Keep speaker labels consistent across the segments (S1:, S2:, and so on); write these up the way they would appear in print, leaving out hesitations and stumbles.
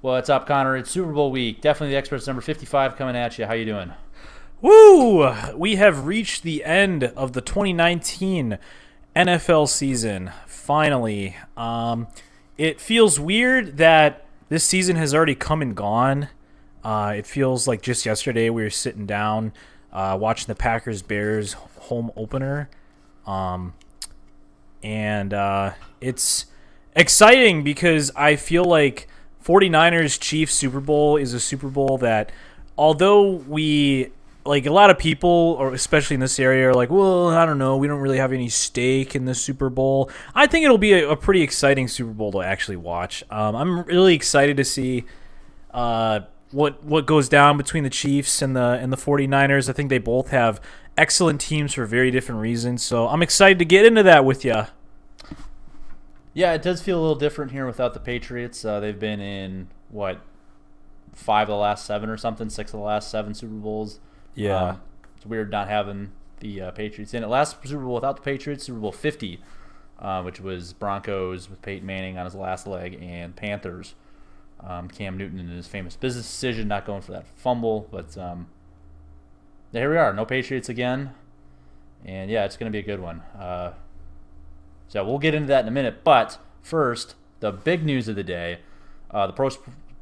S1: What's up, Connor? It's Super Bowl week. Definitely the experts number 55 coming at you. How you doing?
S2: Woo! We have reached the end of the 2019 NFL season. Finally, it feels weird that this season has already come and gone. It feels like just yesterday we were sitting down watching the Packers-Bears home opener, and it's exciting because I feel like 49ers Chiefs Super Bowl is a Super Bowl that, although we, like, a lot of people, or especially in this area, are like, well, I don't know, we don't really have any stake in the Super Bowl. I think it'll be a pretty exciting Super Bowl to actually watch. I'm really excited to see what goes down between the Chiefs and the 49ers. I think they both have excellent teams for very different reasons, so I'm excited to get into that with you.
S1: Yeah, it does feel a little different here without the Patriots. They've been in, what, 5 of the last 7 or something, 6 of the last 7 Super Bowls.
S2: Yeah.
S1: It's weird not having the Patriots in it. Last Super Bowl without the Patriots, Super Bowl 50, which was Broncos with Peyton Manning on his last leg, and Panthers. Cam Newton in his famous business decision, not going for that fumble. But here we are, no Patriots again. And, yeah, it's going to be a good one. So we'll get into that in a minute. But first, the big news of the day, the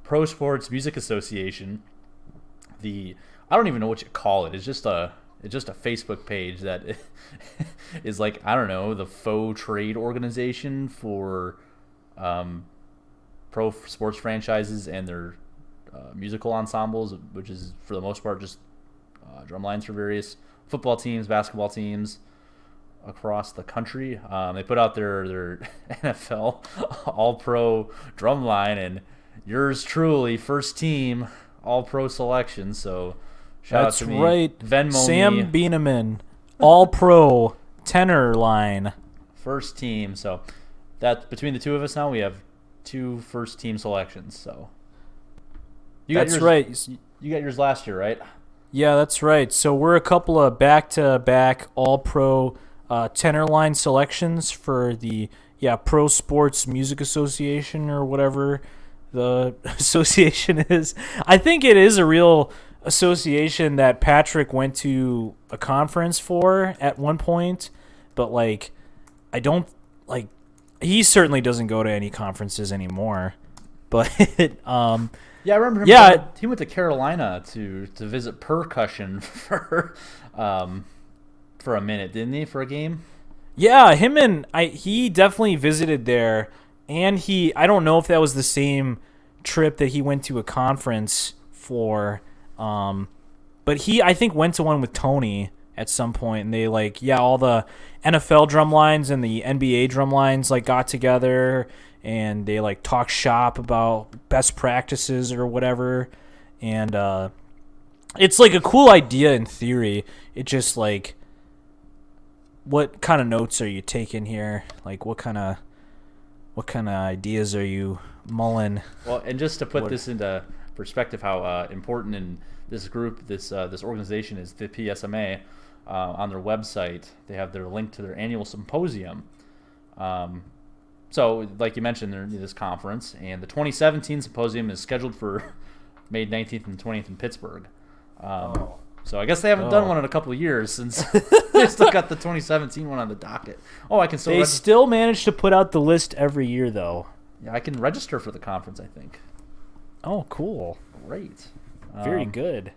S1: Pro Sports Music Association, I don't even know what you call it. It's just a Facebook page that is like, I don't know, the faux trade organization for pro sports franchises and their musical ensembles, which is for the most part just drum lines for various football teams, basketball teams across the country. They put out their NFL All-Pro drum line, and yours truly, first team All-Pro selection. So shout out to me.
S2: Right.
S1: Venmo
S2: Sam
S1: me.
S2: Bieneman, All-Pro tenor line.
S1: First team. So that between the two of us now, we have 2 first team selections. So
S2: That's right.
S1: You got yours last year, right?
S2: Yeah, that's right. So we're a couple of back-to-back All-Pro tenor line selections for the Pro Sports Music Association, or whatever the association is. I think it is a real association that Patrick went to a conference for at one point, but I don't he certainly doesn't go to any conferences anymore. But
S1: yeah, I remember him.
S2: Yeah,
S1: he went to Carolina to visit percussion for a minute, didn't he, for a game?
S2: Yeah, he definitely visited there, and I don't know if that was the same trip that he went to a conference for, but I think went to one with Tony at some point, and they all the NFL drum lines and the NBA drum lines got together, and they talk shop about best practices or whatever, and it's a cool idea in theory. It just what kind of notes are you taking here? What kind of ideas are you mulling?
S1: Well, and just to put this into perspective, how important in this group, this organization is, the PSMA. On their website, they have their link to their annual symposium. So, like you mentioned, they're in this conference, and the 2017 symposium is scheduled for May 19th and 20th in Pittsburgh. So I guess they haven't done one in a couple of years, since they still got the 2017 one on the docket. Oh, I can still.
S2: They still manage to put out the list every year, though.
S1: Yeah, I can register for the conference, I think.
S2: Oh, cool.
S1: Great.
S2: Very good.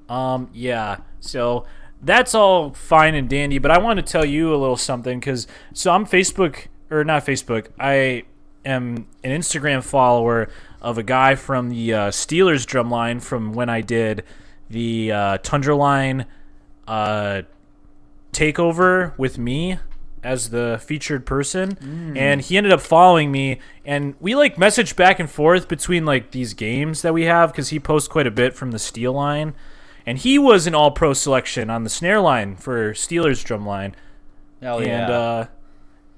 S2: Yeah. So that's all fine and dandy, but I want to tell you a little something, so I'm not Facebook. I am an Instagram follower of a guy from the Steelers drumline from when I did the Tundra Line takeover with me as the featured person, and he ended up following me, and we messaged back and forth between these games that we have, because he posts quite a bit from the Steel line, and he was an All-Pro selection on the snare line for Steelers drumline.
S1: Hell yeah.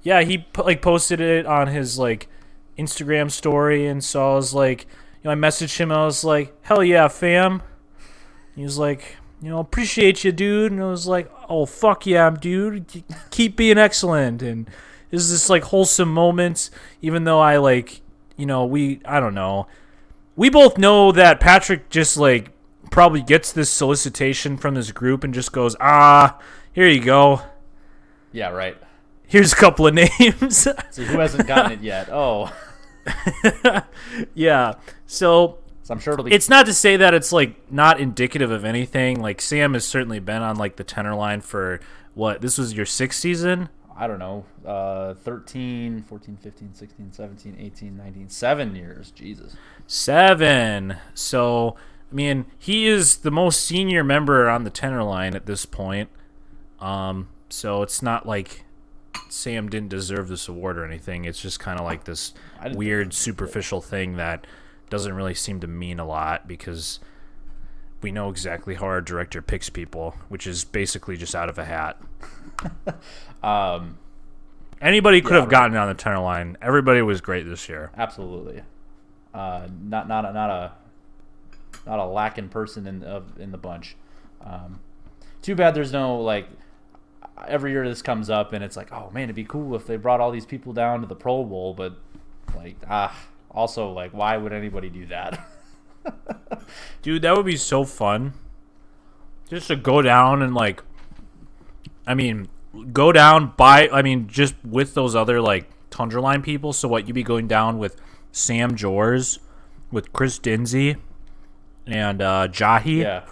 S2: And he posted it on his Instagram story, and so I was I messaged him, and I was like, hell yeah, fam. He was like, appreciate you, dude. And I was like, oh, fuck yeah, dude. Keep being excellent. And this is this wholesome moment, even though I I don't know. We both know that Patrick just like probably gets this solicitation from this group and just goes, here you go.
S1: Yeah, right.
S2: Here's a couple of names.
S1: See, who hasn't gotten it yet? Oh.
S2: Yeah. So
S1: I'm sure it'll be.
S2: It's not to say that it's like not indicative of anything. Like Sam has certainly been on like the tenor line for what? This was your 6th season?
S1: I don't know. 13, 14, 15, 16, 17, 18, 19, 7 years. Jesus.
S2: 7. So, I mean, he is the most senior member on the tenor line at this point. So it's not like Sam didn't deserve this award or anything. It's just kind of like this weird, superficial thing that doesn't really seem to mean a lot because we know exactly how our director picks people, which is basically just out of a hat. Anybody could have gotten on the tenor line. Everybody was great this year.
S1: Absolutely. Not a lacking person in the bunch. Too bad there's no like. Every year this comes up and it's like, oh man, it'd be cool if they brought all these people down to the Pro Bowl, but like also like why would anybody do that?
S2: Dude, that would be so fun. Just to go down and like go down just with those other like Tundra Line people. So what, you'd be going down with Sam Jors, with Chris Dinsey, and Jahi.
S1: Yeah.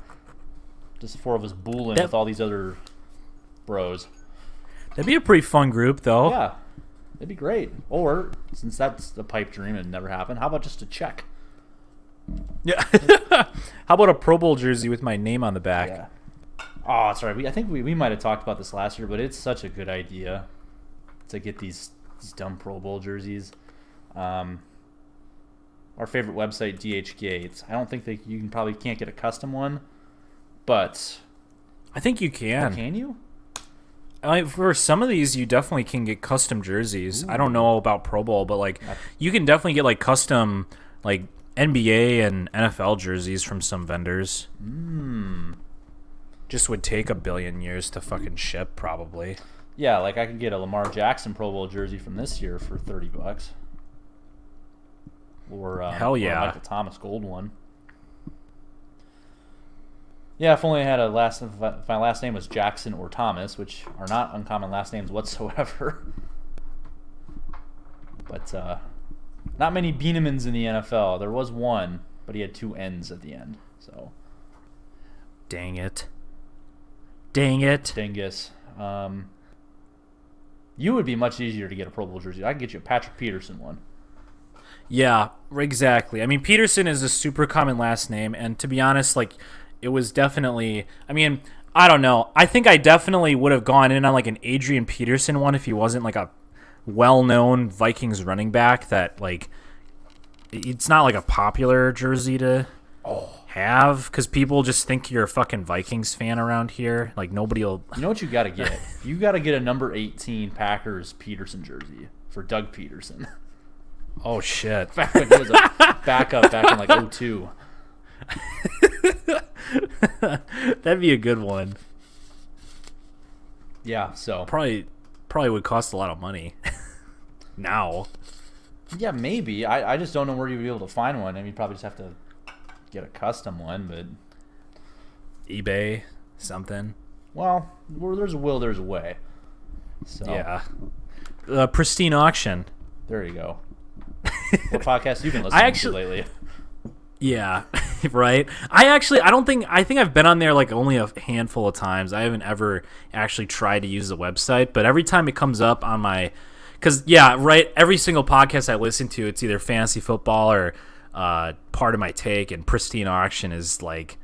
S1: Just 4 of us booling with all these other bros.
S2: That'd be a pretty fun group, though.
S1: Yeah, it'd be great. Or since that's a pipe dream and never happened, how about just a check?
S2: Yeah. How about a Pro Bowl jersey with my name on the back?
S1: Yeah. Oh, that's right. I think we might have talked about this last year, but it's such a good idea to get these dumb Pro Bowl jerseys. Our favorite website, DHgate. I don't think you probably can't get a custom one, but
S2: I think you can.
S1: Oh, can you?
S2: For some of these, you definitely can get custom jerseys. Ooh. I don't know about Pro Bowl, but like you can definitely get like custom like NBA and NFL jerseys from some vendors. Just would take a billion years to fucking ship, probably.
S1: Yeah, like I could get a Lamar Jackson Pro Bowl jersey from this year for $30, or
S2: hell yeah,
S1: or a Michael Thomas gold one. Yeah, if only I had if my last name was Jackson or Thomas, which are not uncommon last names whatsoever. But not many Beanemans in the NFL. There was one, but he had 2 N's at the end. So,
S2: dang it, dingus.
S1: You would be much easier to get a Pro Bowl jersey. I could get you a Patrick Peterson one.
S2: Yeah, exactly. I mean, Peterson is a super common last name, and to be honest, like. It was definitely, I don't know. I think I definitely would have gone in on like an Adrian Peterson one if he wasn't like a well-known Vikings running back that like, it's not like a popular jersey to have because people just think you're a fucking Vikings fan around here. Like nobody will.
S1: You know what you got to get? You got to get a number 18 Packers Peterson jersey for Doug Peterson.
S2: Oh shit.
S1: Back when he was a backup back in like 2002.
S2: That'd be a good one.
S1: Yeah, so
S2: probably would cost a lot of money. Now.
S1: Yeah, maybe. I just don't know where you'd be able to find one. You probably just have to get a custom one, but
S2: eBay, something.
S1: Well, where there's a will, there's a way. So
S2: yeah. Pristine auction.
S1: There you go. What podcast you been listening to lately?
S2: Yeah, right. I think I've been on there like only a handful of times. I haven't ever actually tried to use the website, but every time it comes up on my, every single podcast I listen to, it's either fantasy football or part of my take, and Pristine Auction is like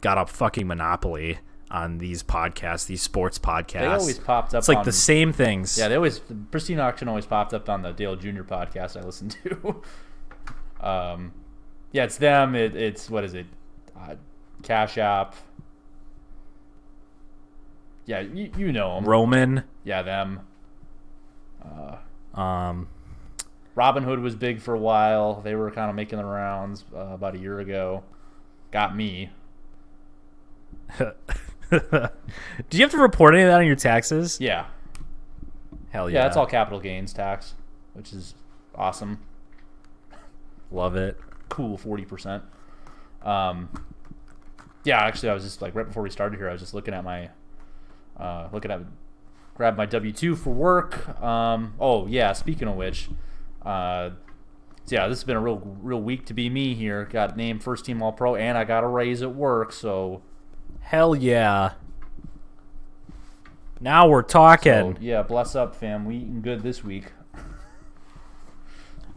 S2: got a fucking monopoly on these podcasts, these sports podcasts. They
S1: always popped up.
S2: It's like the same things.
S1: Yeah, Pristine Auction always popped up on the Dale Jr. podcast I listened to. Yeah, it's them. It's what is it? Cash App. Yeah, you know them.
S2: Roman.
S1: Yeah, them. Robin Hood was big for a while. They were kind of making the rounds about a year ago. Got me.
S2: Do you have to report any of that on your taxes?
S1: Yeah.
S2: Hell yeah.
S1: Yeah, it's all capital gains tax, which is awesome.
S2: Love it.
S1: Cool 40%. Yeah, actually, I was just like right before we started here, I was just looking at my grab my W-2 for work. Oh yeah, speaking of which, yeah, this has been a real week to be me here. Got named first team All-Pro, and I got a raise at work. So
S2: hell yeah. Now we're talking.
S1: So, yeah, bless up, fam. We eating good this week.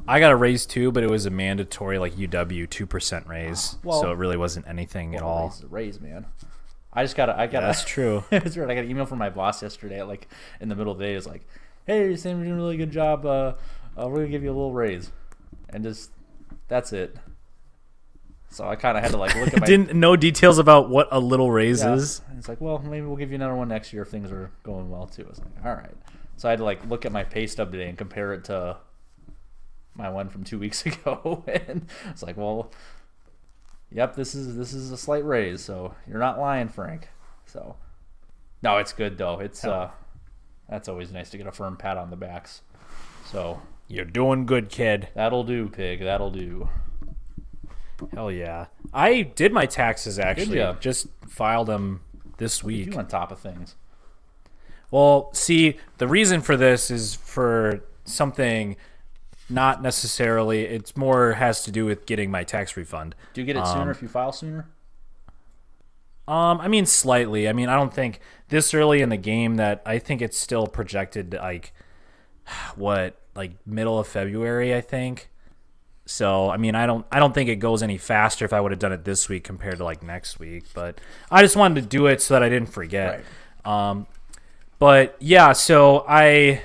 S2: I got a raise too, but it was a mandatory like UW 2% raise, so it really wasn't anything at all.
S1: Raise is a raise, man. I got.
S2: That's true.
S1: It's weird. I got an email from my boss yesterday, like in the middle of the day. It's like, "Hey, you're saying you're doing a really good job. We're gonna give you a little raise," and just that's it. So I kind of had to like look at my
S2: didn't know details about what a little raise is.
S1: And it's like, well, maybe we'll give you another one next year if things are going well too. I was like, all right. So I had to like look at my pay stub today and compare it to my one from 2 weeks ago, and it's like, well, yep, this is a slight raise, so you're not lying, Frank. So no, it's good though. It's that's always nice to get a firm pat on the backs. So
S2: you're doing good, kid.
S1: That'll do, pig. That'll do.
S2: Hell yeah. I did my taxes actually.
S1: Did ya?
S2: Just filed them this week.
S1: You on top of things.
S2: Well, see, the reason for this is for something not necessarily. It's more has to do with getting my tax refund.
S1: Do you get it sooner if you file sooner?
S2: I mean, slightly. I mean, I don't think this early in the game that I think it's still projected like middle of February, I think. So, I mean, I don't think it goes any faster if I would have done it this week compared to like next week, but I just wanted to do it so that I didn't forget.
S1: Right.
S2: But yeah, so I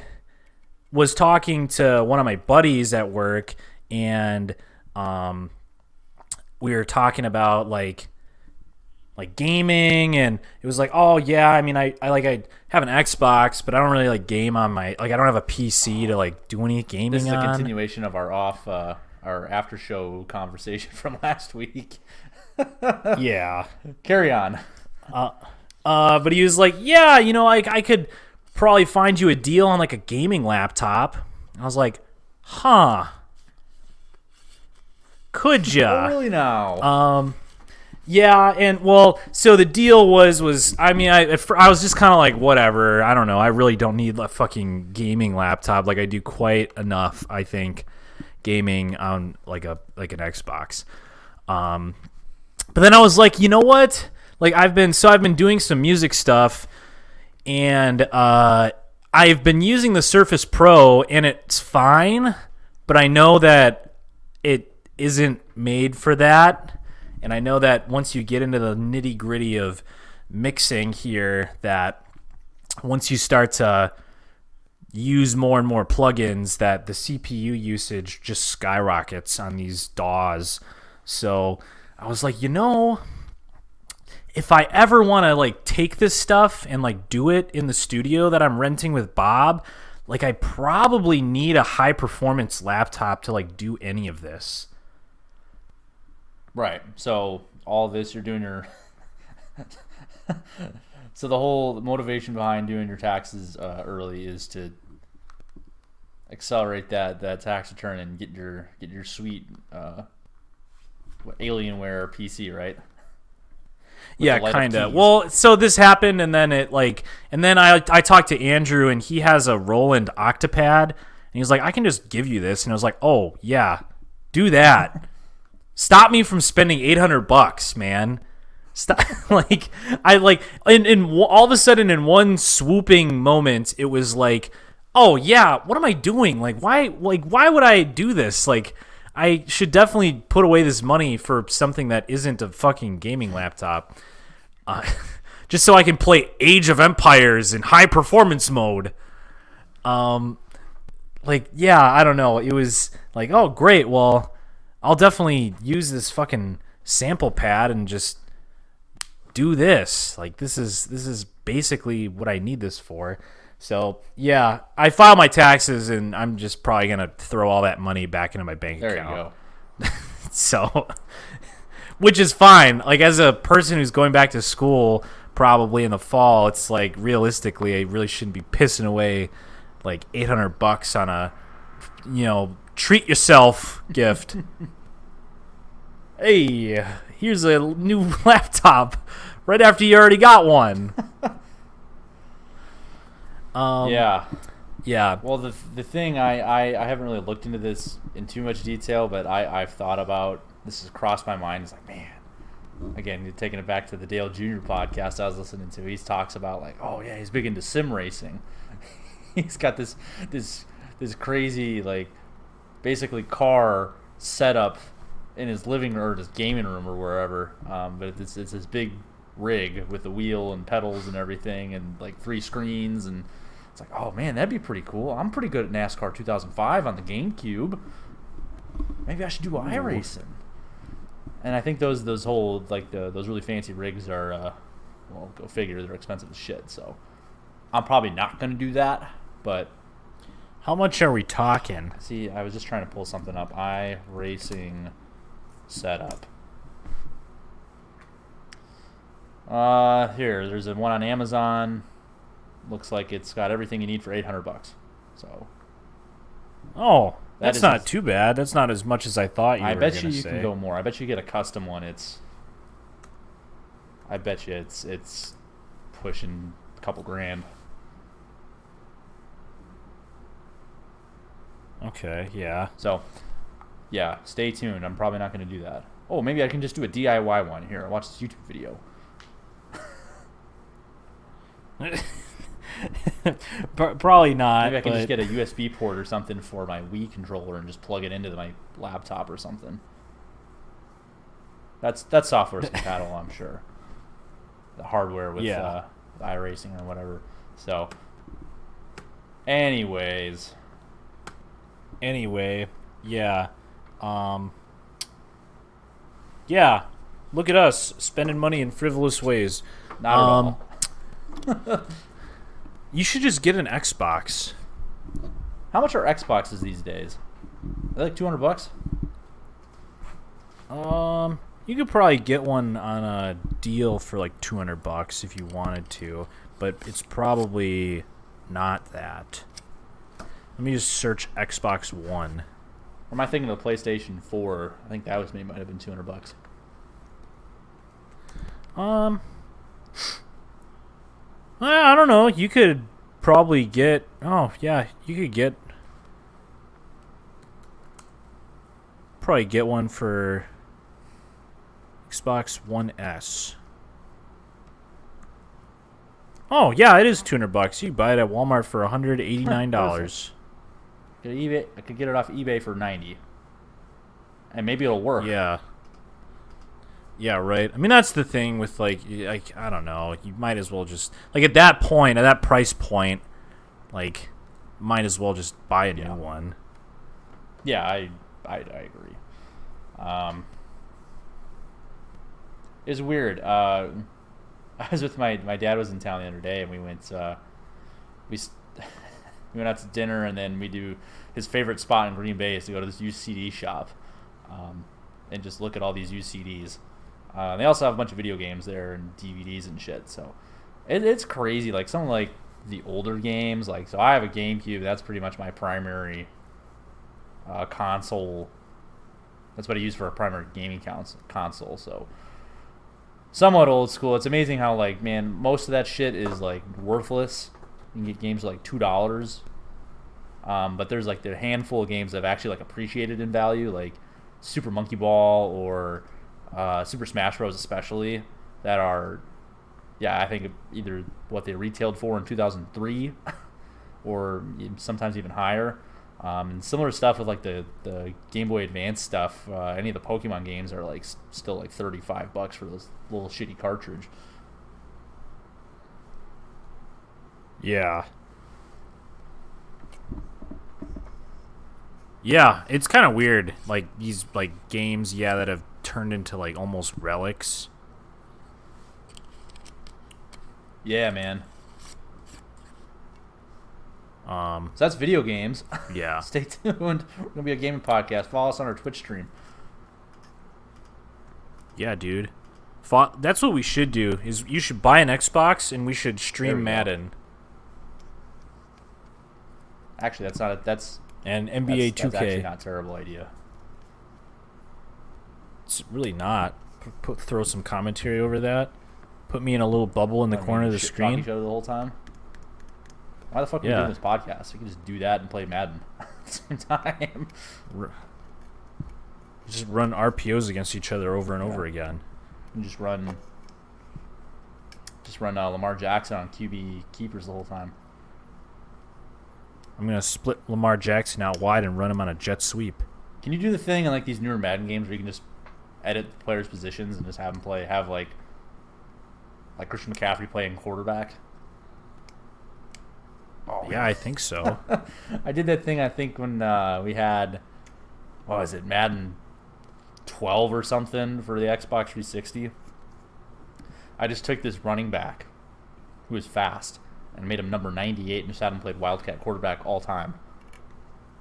S2: was talking to one of my buddies at work, and we were talking about like gaming, and it was like, oh yeah, I mean, I have an Xbox, but I don't really like game on my I don't have a PC to like do any gaming.
S1: This is
S2: on.
S1: a continuation of our after show conversation from last week.
S2: Yeah,
S1: carry on.
S2: But he was like, yeah, you know, I could probably find you a deal on like a gaming laptop. I was like, huh? Could ya?
S1: Oh, really now?
S2: Yeah, and well, so the deal was I mean, I was just kind of like, whatever. I don't know. I really don't need a fucking gaming laptop. Like I do quite enough, I think, gaming on like an Xbox. But then I was like, you know what? Like I've been doing some music stuff, and I've been using the Surface Pro, and it's fine, but I know that it isn't made for that. And I know that once you get into the nitty-gritty of mixing here, that once you start to use more and more plugins, that the CPU usage just skyrockets on these DAWs. So I was like, you know, if I ever want to like take this stuff and like do it in the studio that I'm renting with Bob, like I probably need a high-performance laptop to like do any of this.
S1: Right. So all this you're doing your so the whole motivation behind doing your taxes early is to accelerate that tax return and get your sweet Alienware PC, right?
S2: Yeah, kind of. Well, so this happened, and then I talked to Andrew, and he has a Roland Octapad, and he was like, I can just give you this, and I was like, oh yeah, do that. Stop me from spending $800, man. Stop. In all of a sudden in one swooping moment, it was like, oh yeah, what am I doing? Why would I do this? Like, I should definitely put away this money for something that isn't a fucking gaming laptop. Just so I can play Age of Empires in high performance mode. Yeah, I don't know. It was like, oh great, well, I'll definitely use this fucking sample pad and just do this. Like this is basically what I need this for. So yeah, I filed my taxes, and I'm just probably gonna throw all that money back into my bank account.
S1: There you go.
S2: So, which is fine. Like as a person who's going back to school probably in the fall, it's like realistically, I really shouldn't be pissing away like $800 on a, treat yourself gift. Hey, here's a new laptop right after you already got one.
S1: Yeah.
S2: Yeah.
S1: Well, the thing I haven't really looked into this in too much detail, but I've thought about this has crossed my mind. It's like, man, again, you're taking it back to the Dale Jr. podcast I was listening to. He talks about like, oh yeah, he's big into sim racing. He's got this crazy like basically car setup in his living room or his gaming room or wherever. But it's this big rig with the wheel and pedals and everything, and like 3 screens, and it's like, oh man, that'd be pretty cool. I'm pretty good at NASCAR 2005 on the GameCube. Maybe I should do iRacing. And I think those whole like those really fancy rigs are, well, go figure, they're expensive as shit. So I'm probably not gonna do that. But
S2: How much are we talking?
S1: see, I was just trying to pull something up. iRacing setup. Here, there's a one on Amazon. Looks like it's got everything you need for $800. So
S2: Oh,
S1: That
S2: that's
S1: is
S2: not
S1: ins-
S2: too bad. That's not as much as I thought you
S1: I
S2: were
S1: bet
S2: gonna
S1: you
S2: say.
S1: can go more. I bet you get a custom one. I bet you it's pushing a couple grand.
S2: Okay, yeah.
S1: So, yeah, stay tuned. I'm probably not going to do that. Oh, maybe I can just do a DIY one. Here, watch this YouTube video.
S2: Probably not.
S1: Maybe I can
S2: but
S1: just get a USB port or something for my Wii controller and just plug it into my laptop or something. That's software's compatible, I'm sure. The hardware with
S2: Yeah.
S1: iRacing or whatever. So, anyways,
S2: Anyway, yeah. Yeah. Look at us spending money in frivolous ways.
S1: not at all.
S2: You should just get an Xbox.
S1: How much are Xboxes these days? Are they like $200?
S2: You could probably get one on a deal for like $200 if you wanted to, but it's probably not that. Let me just search Xbox One.
S1: Or am I thinking of the PlayStation 4? I think that was maybe might have been $200.
S2: I don't know. You could probably get. Oh yeah, you could get. Probably get one for Xbox One S. Oh yeah, it is $200. You can buy it at Walmart for $189.
S1: I could get it off eBay for $90, and maybe it'll work.
S2: Yeah. Yeah, right. I mean, that's the thing with like I don't know. You might as well just like at that point, at that price point, like might as well just buy a new one.
S1: Yeah, I agree. It's weird. I was with my dad was in town the other day, and we went we went out to dinner, and then we do his favorite spot in Green Bay is to go to this used CD shop, and just look at all these used CDs. They also have a bunch of video games there and DVDs and shit. So it's crazy. Like some like the older games, like so I have a GameCube. That's pretty much my primary console. That's what I use for a primary gaming console. So somewhat old school. It's amazing how like man, most of that shit is like worthless. You can get games for like $2. But there's like the handful of games that have actually like appreciated in value, like Super Monkey Ball or Super Smash Bros. Especially, that are, yeah, I think either what they retailed for in 2003 or sometimes even higher. And similar stuff with like the Game Boy Advance stuff. Any of the Pokemon games are like still like $35 for this little shitty cartridge.
S2: Yeah. Yeah, it's kind of weird. Like these like games, yeah, that have turned into like almost relics.
S1: Yeah, man.
S2: So
S1: So that's video games.
S2: yeah.
S1: Stay tuned. We're gonna be a gaming podcast. Follow us on our Twitch stream.
S2: Yeah, dude. That's what we should do. Is you should buy an Xbox and we should
S1: There
S2: stream
S1: we go.
S2: Madden
S1: Actually, that's not a, that's
S2: and NBA
S1: that's
S2: 2K.
S1: actually not a terrible idea.
S2: It's really not. Throw some commentary over that. Put me in a little bubble in the corner of the screen.
S1: Each other the whole time. Why the fuck are we doing this podcast? We can just do that and play Madden at the same time.
S2: Just run RPOs against each other over and over again.
S1: And just run Lamar Jackson on QB keepers the whole time.
S2: I'm gonna split Lamar Jackson out wide and run him on a jet sweep.
S1: Can you do the thing in like these newer Madden games where you can just edit the players' positions and just have them have like Christian McCaffrey playing quarterback?
S2: Oh, yeah, I think so.
S1: I did that thing, I think, when we had, what was it, Madden 12 or something for the Xbox 360. I just took this running back who was fast and made him number 98 and just had him play Wildcat quarterback all time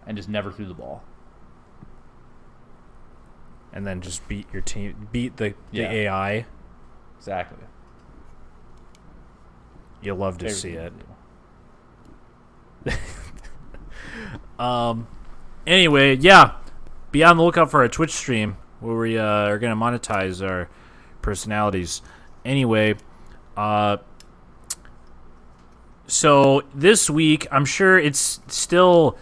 S1: and just never threw the ball.
S2: And then just beat your team, beat the AI.
S1: Exactly.
S2: You'll love to see it. Anyway, yeah, be on the lookout for our Twitch stream where we are going to monetize our personalities. Anyway, so this week, I'm sure it's still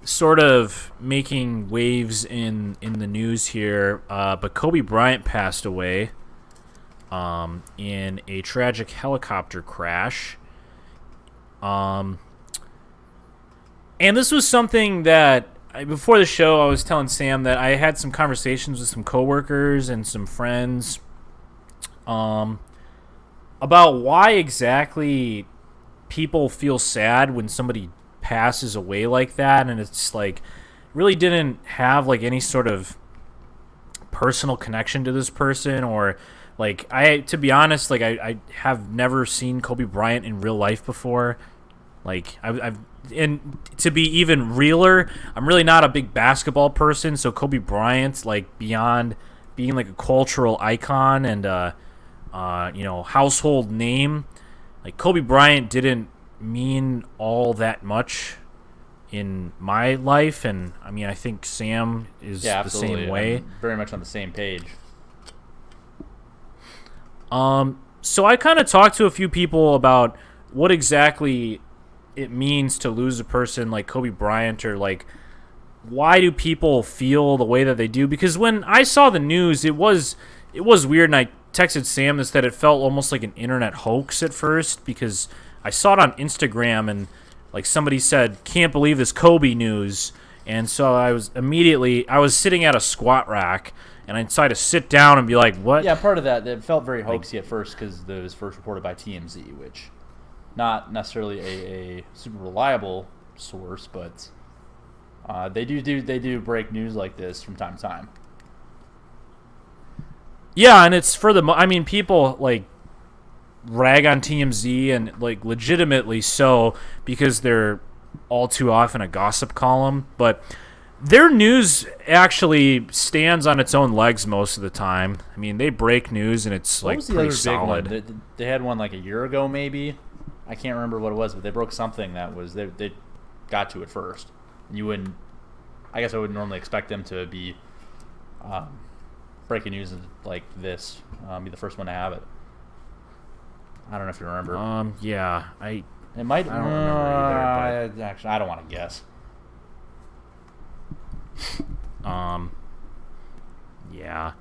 S2: sort of making waves in the news here, but Kobe Bryant passed away in a tragic helicopter crash. And this was something that, before the show, I was telling Sam that I had some conversations with some coworkers and some friends about why exactly people feel sad when somebody passes away like that, and it's like really didn't have like any sort of personal connection to this person, or like to be honest, like I have never seen Kobe Bryant in real life before. Like and to be even realer, I'm really not a big basketball person, so Kobe Bryant's like beyond being like a cultural icon and household name. Like Kobe Bryant didn't mean all that much in my life, and I mean I think Sam is the same way.
S1: I'm very much on the same page.
S2: So I kind of talked to a few people about what exactly it means to lose a person like Kobe Bryant, or like why do people feel the way that they do? Because when I saw the news, it was weird, and I texted Sam this, that it felt almost like an internet hoax at first, because I saw it on Instagram and like somebody said, "Can't believe this Kobe news," and so I was sitting at a squat rack and I decided to sit down and be like, "What?"
S1: Yeah, part of that, it felt very hoaxy at first because it was first reported by TMZ, which not necessarily a super reliable source, but they do break news like this from time to time.
S2: Yeah, and it's people like rag on TMZ, and like legitimately so, because they're all too often a gossip column, but their news actually stands on its own legs most of the time. I mean, they break news and it's like pretty solid.
S1: Big one? They had one like a year ago, maybe. I can't remember what it was, but they broke something that was they got to it first. I guess I would normally expect them to be breaking news like this, be the first one to have it. I don't know if you remember.
S2: Yeah,
S1: it might.
S2: I don't remember either. But
S1: actually, I don't want to guess.
S2: Yeah.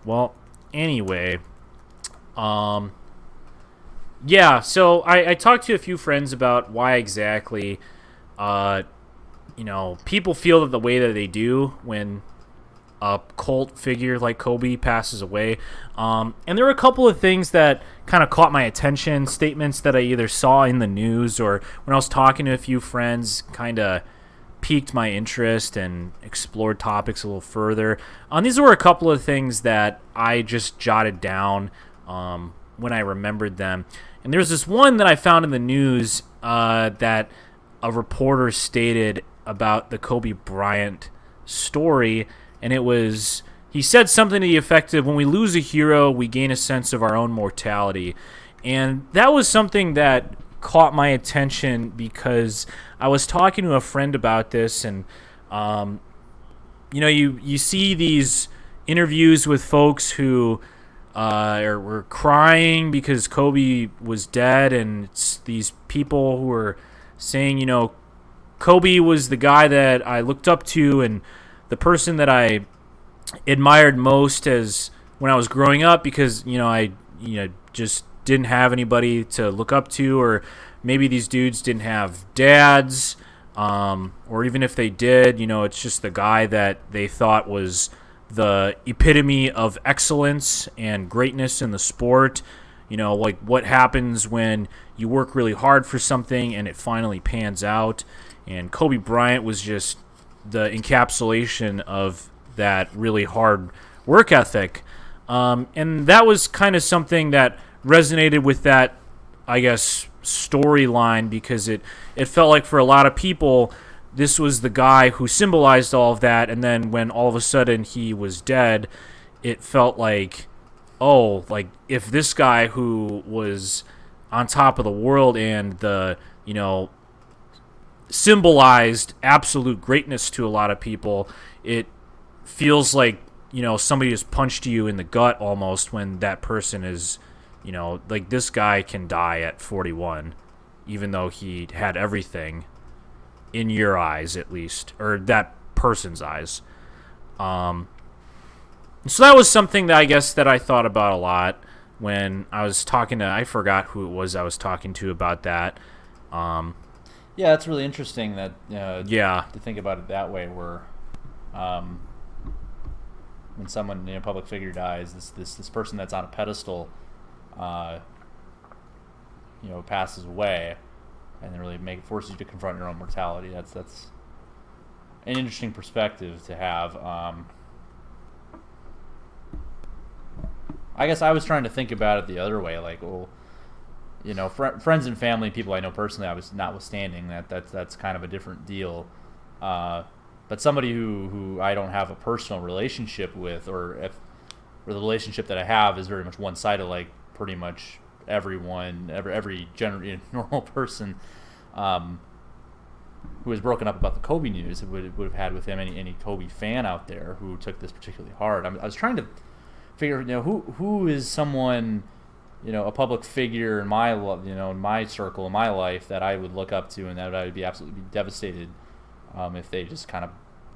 S2: Well, anyway, yeah, so I talked to a few friends about why exactly, people feel that the way that they do when a cult figure like Kobe passes away. And there were a couple of things that kind of caught my attention, statements that I either saw in the news or when I was talking to a few friends, kind of piqued my interest and explored topics a little further. These were a couple of things that I just jotted down when I remembered them. And there's this one that I found in the news that a reporter stated about the Kobe Bryant story, and he said something to the effect of, when we lose a hero, we gain a sense of our own mortality. And that was something that caught my attention because I was talking to a friend about this, and you see these interviews with folks who were crying because Kobe was dead, and it's these people who are saying, Kobe was the guy that I looked up to and the person that I admired most as when I was growing up, because I just didn't have anybody to look up to, or maybe these dudes didn't have dads, or even if they did, it's just the guy that they thought was the epitome of excellence and greatness in the sport. Like what happens when you work really hard for something and it finally pans out. And Kobe Bryant was just the encapsulation of that really hard work ethic. And that was kind of something that resonated with that, I guess, storyline, because it felt like for a lot of people, this was the guy who symbolized all of that. And then when all of a sudden he was dead, it felt like, like if this guy who was on top of the world and the, symbolized absolute greatness to a lot of people, it feels like, somebody just punched you in the gut almost when that person is, like this guy can die at 41, even though he had everything in your eyes, at least, or that person's eyes. So that was something that I guess that I thought about a lot when I was talking to, I forgot who it was I was talking to about that.
S1: Yeah, it's really interesting that
S2: Yeah.
S1: to think about it that way, where when someone, a public figure dies, this person that's on a pedestal, passes away, and it really forces you to confront your own mortality. That's an interesting perspective to have. I guess I was trying to think about it the other way, like, well, friends and family, people I know personally, I was notwithstanding that's kind of a different deal. But somebody who I don't have a personal relationship with, or the relationship that I have is very much one-sided, like pretty much everyone, every normal person who was broken up about the Kobe news would have had with him, any Kobe fan out there who took this particularly hard. I was trying to figure, who is someone, a public figure in my in my circle, in my life, that I would look up to, and that I would be absolutely devastated if they just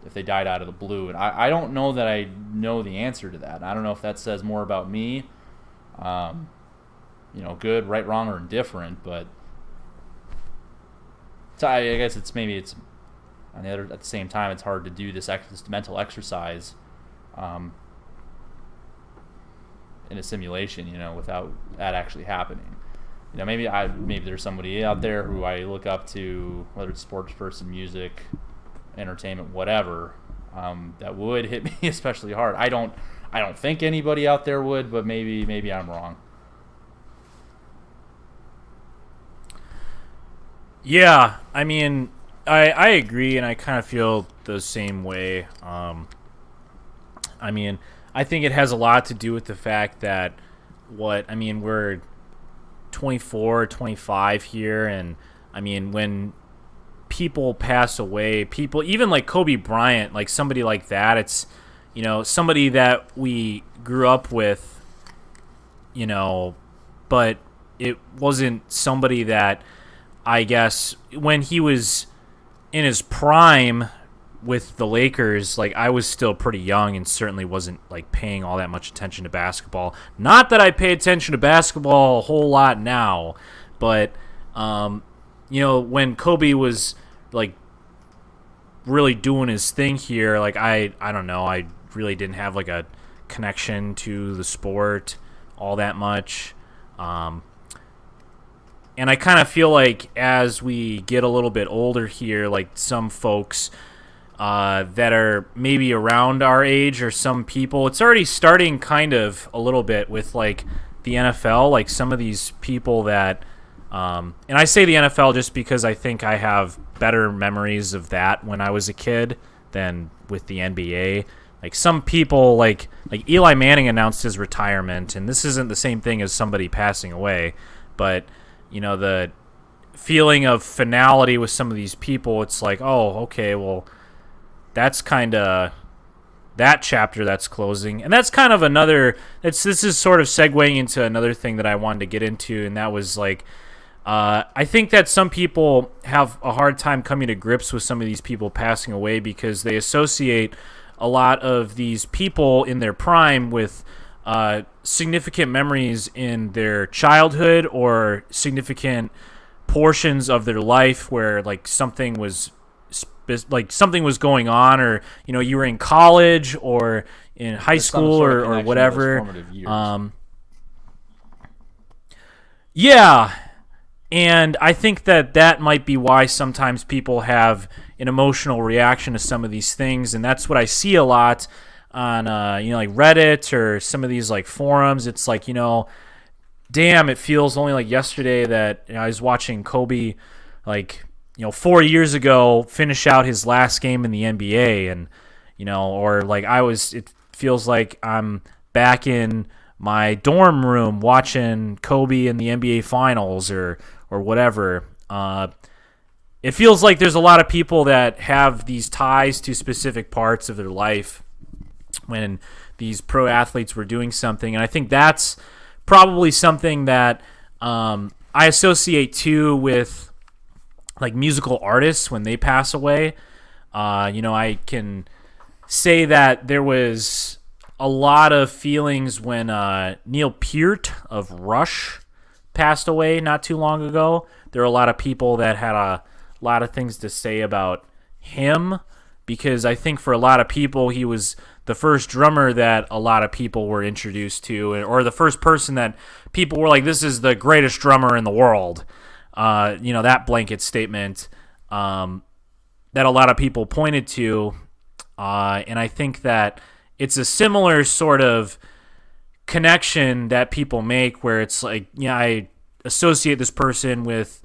S1: if they died out of the blue. And I don't know that I know the answer to that. I don't know if that says more about me, good, right, wrong, or indifferent. But so I guess it's at the same time, it's hard to do this mental exercise in a simulation, without that actually happening. Maybe there's somebody out there who I look up to, whether it's sports person, music, entertainment, whatever, that would hit me especially hard. I don't think anybody out there would, but maybe I'm wrong.
S2: Yeah, I mean, I agree, and I kind of feel the same way. I mean, I think it has a lot to do with the fact that we're 24, 25 here, and I mean, when people pass away, people, even like Kobe Bryant, like somebody like that, it's, somebody that we grew up with, but it wasn't somebody that, I guess, when he was in his prime with the Lakers, like, I was still pretty young and certainly wasn't like paying all that much attention to basketball. Not that I pay attention to basketball a whole lot now, but when Kobe was like really doing his thing here, like I don't know, I really didn't have like a connection to the sport all that much. And I kind of feel like as we get a little bit older here, like some folks that are maybe around our age, or some people, it's already starting kind of a little bit with like the NFL, like some of these people that, and I say the NFL just because I think I have better memories of that when I was a kid than with the NBA. Like some people, like Eli Manning announced his retirement, and this isn't the same thing as somebody passing away, but the feeling of finality with some of these people, it's like, oh, okay, well, that's kind of that chapter that's closing. And that's kind of another. This is sort of segueing into another thing that I wanted to get into, and that was like, I think that some people have a hard time coming to grips with some of these people passing away because they associate a lot of these people in their prime with significant memories in their childhood or significant portions of their life where like something was going on, or you were in college or in high school or whatever. Yeah. And I think that might be why sometimes people have an emotional reaction to some of these things, and that's what I see a lot on like Reddit or some of these like forums. It's like, damn, it feels only like yesterday that I was watching Kobe, like 4 years ago, finish out his last game in the NBA, and or like it feels like I'm back in my dorm room watching Kobe in the NBA Finals or whatever. It feels like there's a lot of people that have these ties to specific parts of their life when these pro athletes were doing something. And I think that's probably something that I associate too with like musical artists when they pass away. I can say that there was a lot of feelings when Neil Peart of Rush passed away not too long ago. There were a lot of people that had a lot of things to say about him because I think for a lot of people he was the first drummer that a lot of people were introduced to, or the first person that people were like, this is the greatest drummer in the world. That blanket statement that a lot of people pointed to. And I think that it's a similar sort of connection that people make where it's like, I associate this person with,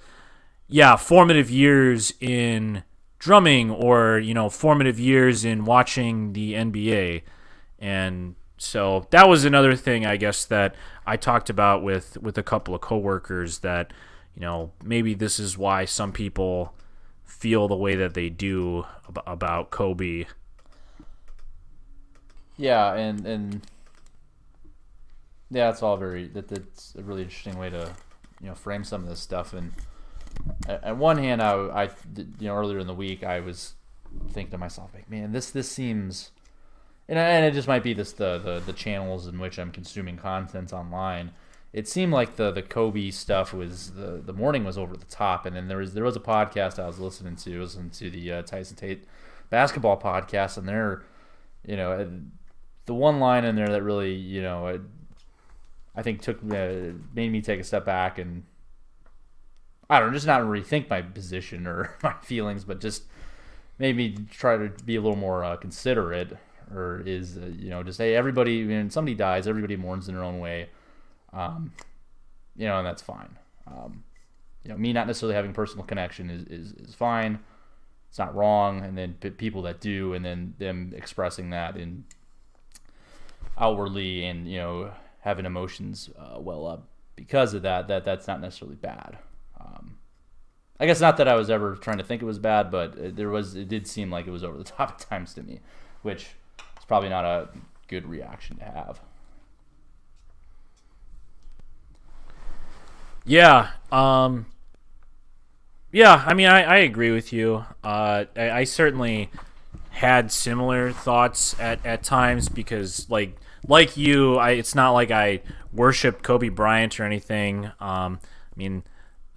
S2: formative years in drumming or, formative years in watching the NBA. And so that was another thing, I guess, that I talked about with a couple of coworkers that, maybe this is why some people feel the way that they do about Kobe.
S1: Yeah, and yeah, it's all that's a really interesting way to frame some of this stuff. And at one hand, I earlier in the week I was thinking to myself, like, man, this seems, and it just might be the channels in which I'm consuming content online. It seemed like the Kobe stuff was the morning was over the top, and then there was a podcast I was listening to the Tyson Tate basketball podcast, and they're the one line in there that really I think made me take a step back and I don't know, just not rethink my position or my feelings, but just made me try to be a little more considerate. Or is just hey, everybody, when somebody dies, everybody mourns in their own way, and that's fine. Me not necessarily having personal connection is fine. It's not wrong, and then people that do, and then them expressing that in outwardly and having emotions well up because of that's not necessarily bad. I guess not that I was ever trying to think it was bad, but it did seem like it was over the top at times to me, which is probably not a good reaction to have.
S2: Yeah. Yeah, I mean, I agree with you. I certainly had similar thoughts at times because, like you, it's not like I worship Kobe Bryant or anything. I mean,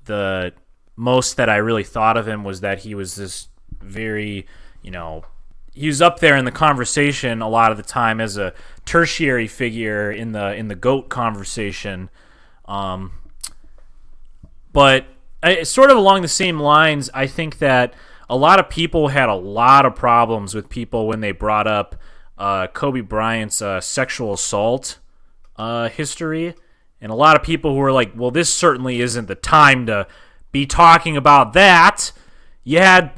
S2: the most that I really thought of him was that he was this very, he was up there in the conversation a lot of the time as a tertiary figure in the GOAT conversation. But sort of along the same lines, I think that a lot of people had a lot of problems with people when they brought up Kobe Bryant's sexual assault history. And a lot of people who were like, well, this certainly isn't the time to be talking about that. You had,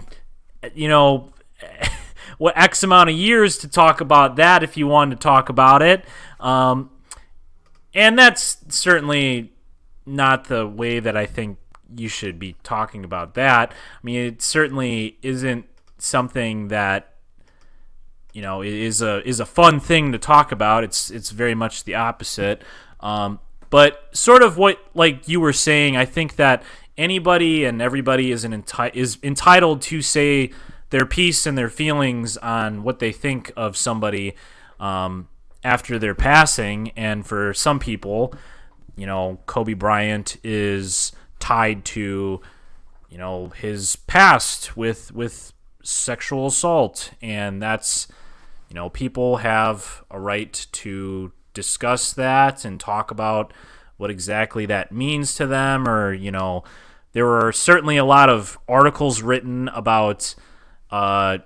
S2: what, X amount of years to talk about that if you wanted to talk about it. And that's certainly not the way that I think you should be talking about that. I mean, it certainly isn't something that, is a fun thing to talk about. It's very much the opposite. But sort of what, like you were saying, I think that anybody and everybody is entitled to say their piece and their feelings on what they think of somebody after their passing. And for some people, Kobe Bryant is tied to, his past with sexual assault, and that's, people have a right to discuss that and talk about what exactly that means to them. Or, there were certainly a lot of articles written about, how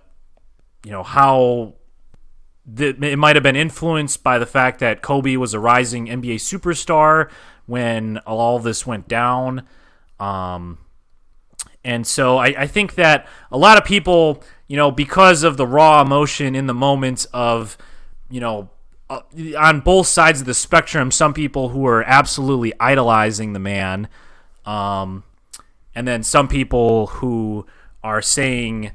S2: it might have been influenced by the fact that Kobe was a rising NBA superstar when all this went down. And so I think that a lot of people, because of the raw emotion in the moment of, on both sides of the spectrum, some people who are absolutely idolizing the man, and then some people who are saying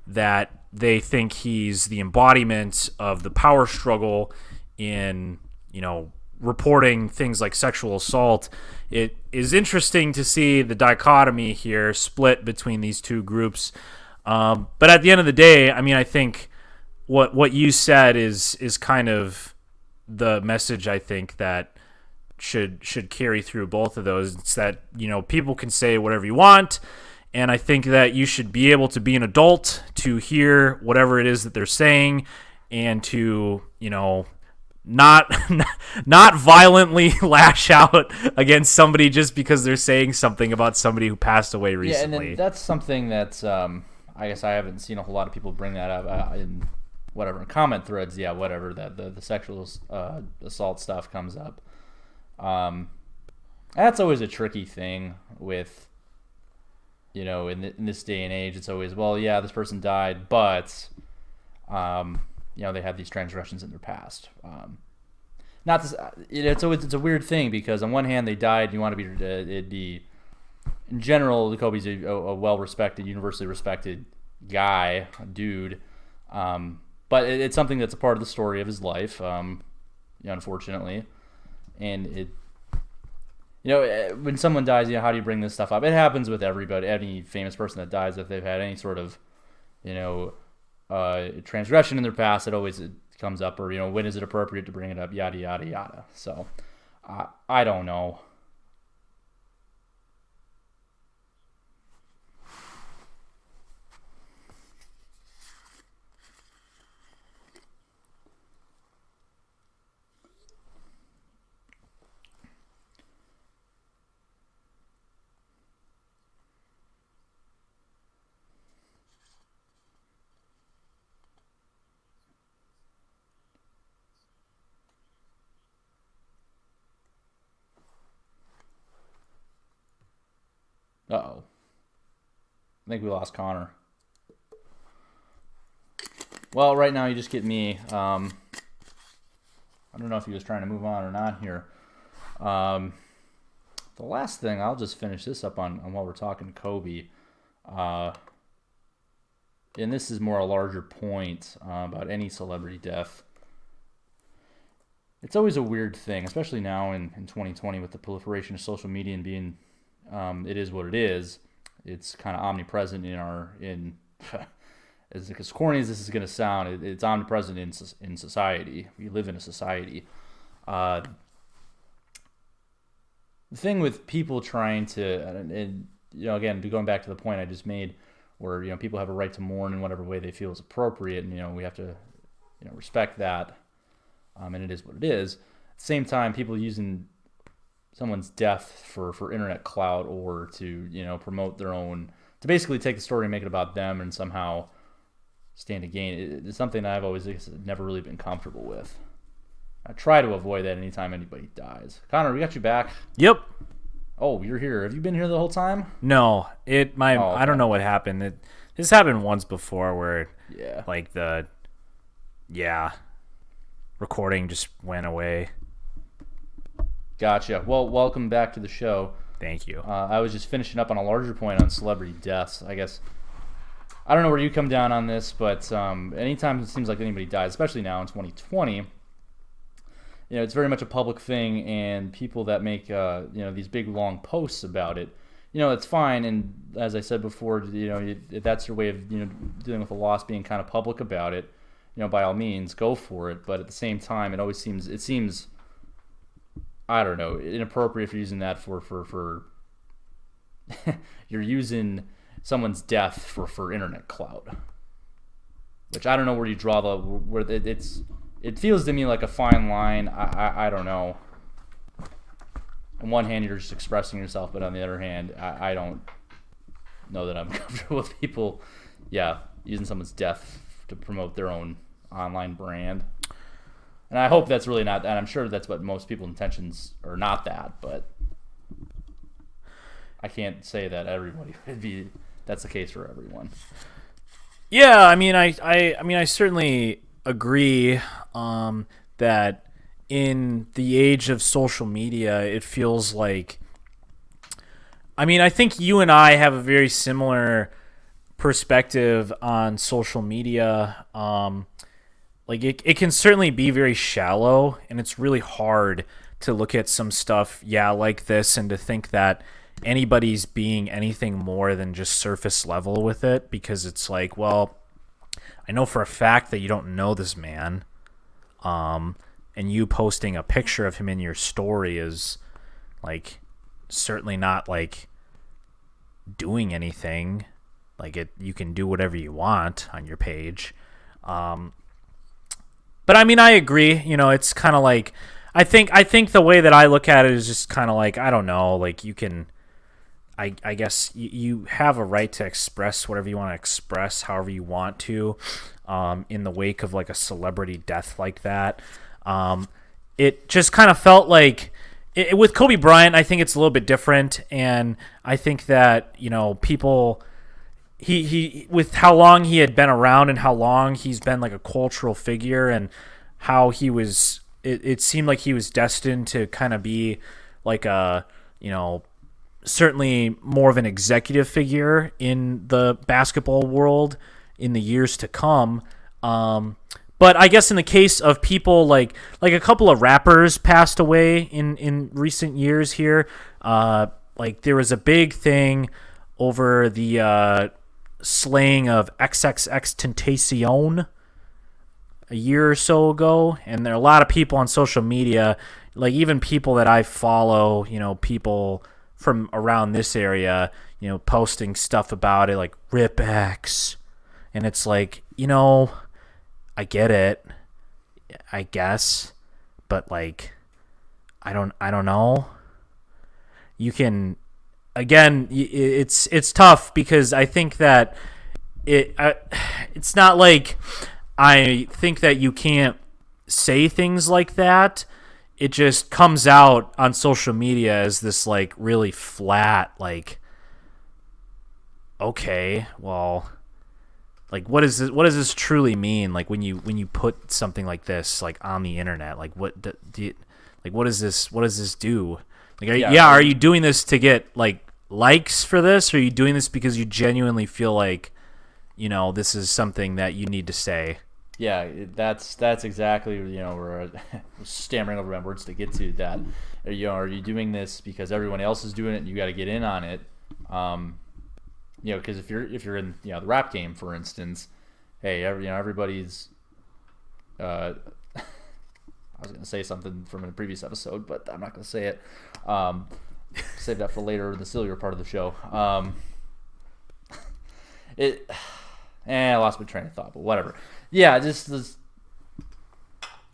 S2: that they think he's the embodiment of the power struggle in, reporting things like sexual assault. It is interesting to see the dichotomy here split between these two groups. But at the end of the day, I think what you said is kind of the message I think that should carry through both of those. It's that, people can say whatever you want, and I think that you should be able to be an adult to hear whatever it is that they're saying, and to, not violently lash out against somebody just because they're saying something about somebody who passed away recently.
S1: Yeah, and then that's something that's I guess I haven't seen a whole lot of people bring that up in comment threads. Yeah, whatever, that the sexual assault stuff comes up. That's always a tricky thing with, in this day and age. It's always, well, yeah, this person died, but they had these transgressions in their past. Not this, it's a weird thing, because on one hand they died. You want to be in general, Kobe's a well-respected, universally respected guy, a dude. But it's something that's a part of the story of his life, unfortunately. And when someone dies, how do you bring this stuff up? It happens with everybody, any famous person that dies, if they've had any sort of, transgression in their past, it comes up. Or, when is it appropriate to bring it up? Yada, yada, yada. So, I don't know. Uh-oh. I think we lost Connor. Well, right now you just get me. I don't know if he was trying to move on or not here. The last thing, I'll just finish this up on while we're talking Kobe. And this is more a larger point about any celebrity death. It's always a weird thing, especially now in 2020 with the proliferation of social media and being... it is what it is. It's kind of omnipresent in as corny as this is going to sound, it's omnipresent in society. We live in a society. The thing with people trying to, and again, going back to the point I just made, where people have a right to mourn in whatever way they feel is appropriate, and we have to respect that, and it is what it is. At the same time, people using someone's death for internet clout, or to promote their own, to basically take the story and make it about them and somehow stand to gain. It's something I've always never really been comfortable with. I try to avoid that anytime anybody dies. Connor, we got you back.
S2: Yep.
S1: Oh, you're here. Have you been here the whole time?
S2: No, okay. I don't know what happened. This happened once before where recording just went away.
S1: Gotcha. Well, welcome back to the show.
S2: Thank you.
S1: I was just finishing up on a larger point on celebrity deaths. I guess I don't know where you come down on this, but anytime it seems like anybody dies, especially now in 2020, it's very much a public thing, and people that make these big long posts about it, it's fine. And as I said before, if that's your way of dealing with a loss, being kind of public about it, by all means, go for it. But at the same time, it seems I don't know, inappropriate for using that for you're using someone's death for internet clout, which I don't know where you draw it feels to me like a fine line. I don't know. On one hand, you're just expressing yourself, but on the other hand, I don't know that I'm comfortable with people, using someone's death to promote their own online brand. And I hope that's really not that. I'm sure that's what most people's intentions are, not that, but I can't say that that's the case for everyone.
S2: Yeah, I mean, I certainly agree that in the age of social media, it feels like, I think you and I have a very similar perspective on social media. Like it can certainly be very shallow, and it's really hard to look at some stuff, like this, and to think that anybody's being anything more than just surface level with it, because it's like, well, I know for a fact that you don't know this man, and you posting a picture of him in your story is like certainly not like doing anything. Like you can do whatever you want on your page. But I agree. It's kind of like, I think the way that I look at it is just kind of like, I don't know, like you can, I guess you have a right to express whatever you want to express, however you want to, in the wake of like a celebrity death like that. It just kind of felt like with Kobe Bryant, I think it's a little bit different, and I think that people. He with how long he had been around and how long he's been like a cultural figure, and how he was, it seemed like he was destined to kind of be like a, certainly more of an executive figure in the basketball world in the years to come. But I guess in the case of people like a couple of rappers passed away in recent years here. Like there was a big thing over the slaying of XXXTentacion a year or so ago, and there are a lot of people on social media, like even people that I follow, people from around this area, posting stuff about it, like Rip X, and it's like, I get it, I guess, but like, I don't know. You can. Again, it's tough, because I think that it's not like I think that you can't say things like that. It just comes out on social media as this like really flat, like, okay, well, like what does this truly mean? Like when you put something like this like on the internet, like what does this do? Like, are you doing this to get like likes for this, or are you doing this because you genuinely feel like, this is something that you need to say?
S1: Yeah, that's exactly, we're stammering over my words to get to that. Are you doing this because everyone else is doing it and you got to get in on it? Because if you're in the rap game, for instance, hey, everybody's. I was going to say something from a previous episode, but I'm not going to say it. Save that for later, the sillier part of the show. I lost my train of thought, but whatever. Yeah, just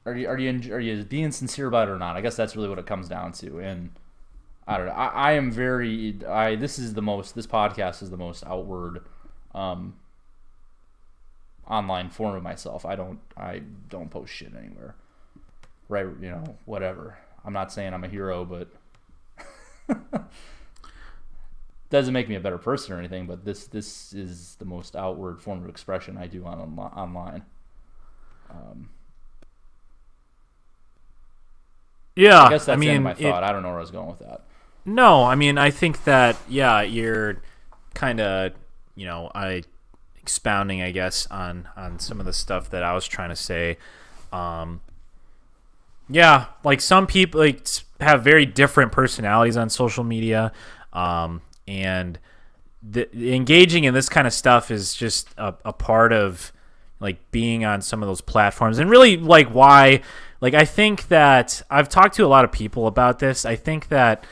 S1: are you being sincere about it or not? I guess that's really what it comes down to. And I don't know. I am very. This podcast is the most outward, online form of myself. I don't post shit anywhere. Right? Whatever. I'm not saying I'm a hero, but. Doesn't make me a better person or anything, but this is the most outward form of expression I do online.
S2: Yeah,
S1: I guess that's the end of my thought. I don't know where I was going with that.
S2: No, I think that you're kind of, expounding, I guess, on some of the stuff that I was trying to say. Yeah, like some people like have very different personalities on social media, and engaging in this kind of stuff is just a part of like being on some of those platforms, and really like why. Like I think that I've talked to a lot of people about this. I think that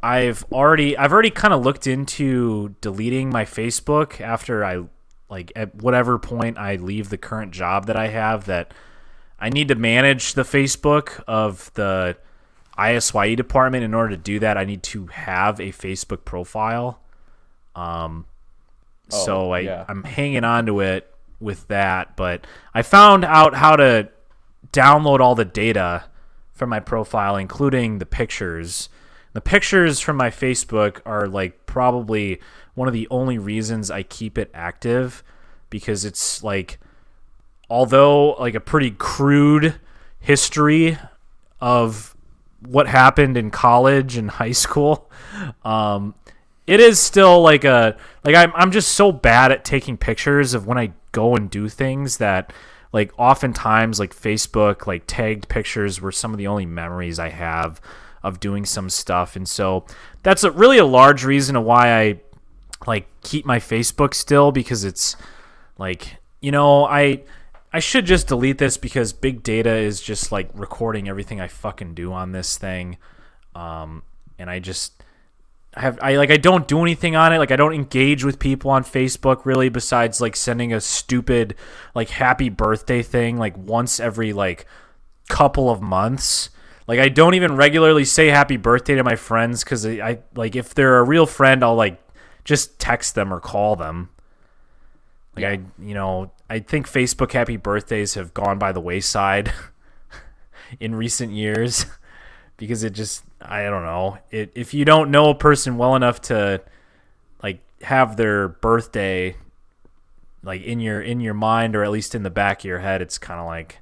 S2: I've already kind of looked into deleting my Facebook after I like at whatever point I leave the current job that I have, that I need to manage the Facebook of the ISYE department. In order to do that, I need to have a Facebook profile. I'm hanging on to it with that, but I found out how to download all the data from my profile, including the pictures. The pictures from my Facebook are like probably one of the only reasons I keep it active, because it's like, although like a pretty crude history of what happened in college and high school, it is still like I'm just so bad at taking pictures of when I go and do things that like oftentimes like Facebook like tagged pictures were some of the only memories I have of doing some stuff. And so that's really a large reason of why I like keep my Facebook still, because it's like, I should just delete this, because big data is just like recording everything I fucking do on this thing. And I don't do anything on it. Like I don't engage with people on Facebook really, besides like sending a stupid like happy birthday thing like once every like couple of months. Like I don't even regularly say happy birthday to my friends, because I like if they're a real friend, I'll like just text them or call them. Like I think Facebook happy birthdays have gone by the wayside in recent years, because it just, I don't know, if you don't know a person well enough to like have their birthday like in your mind, or at least in the back of your head, it's kind of like,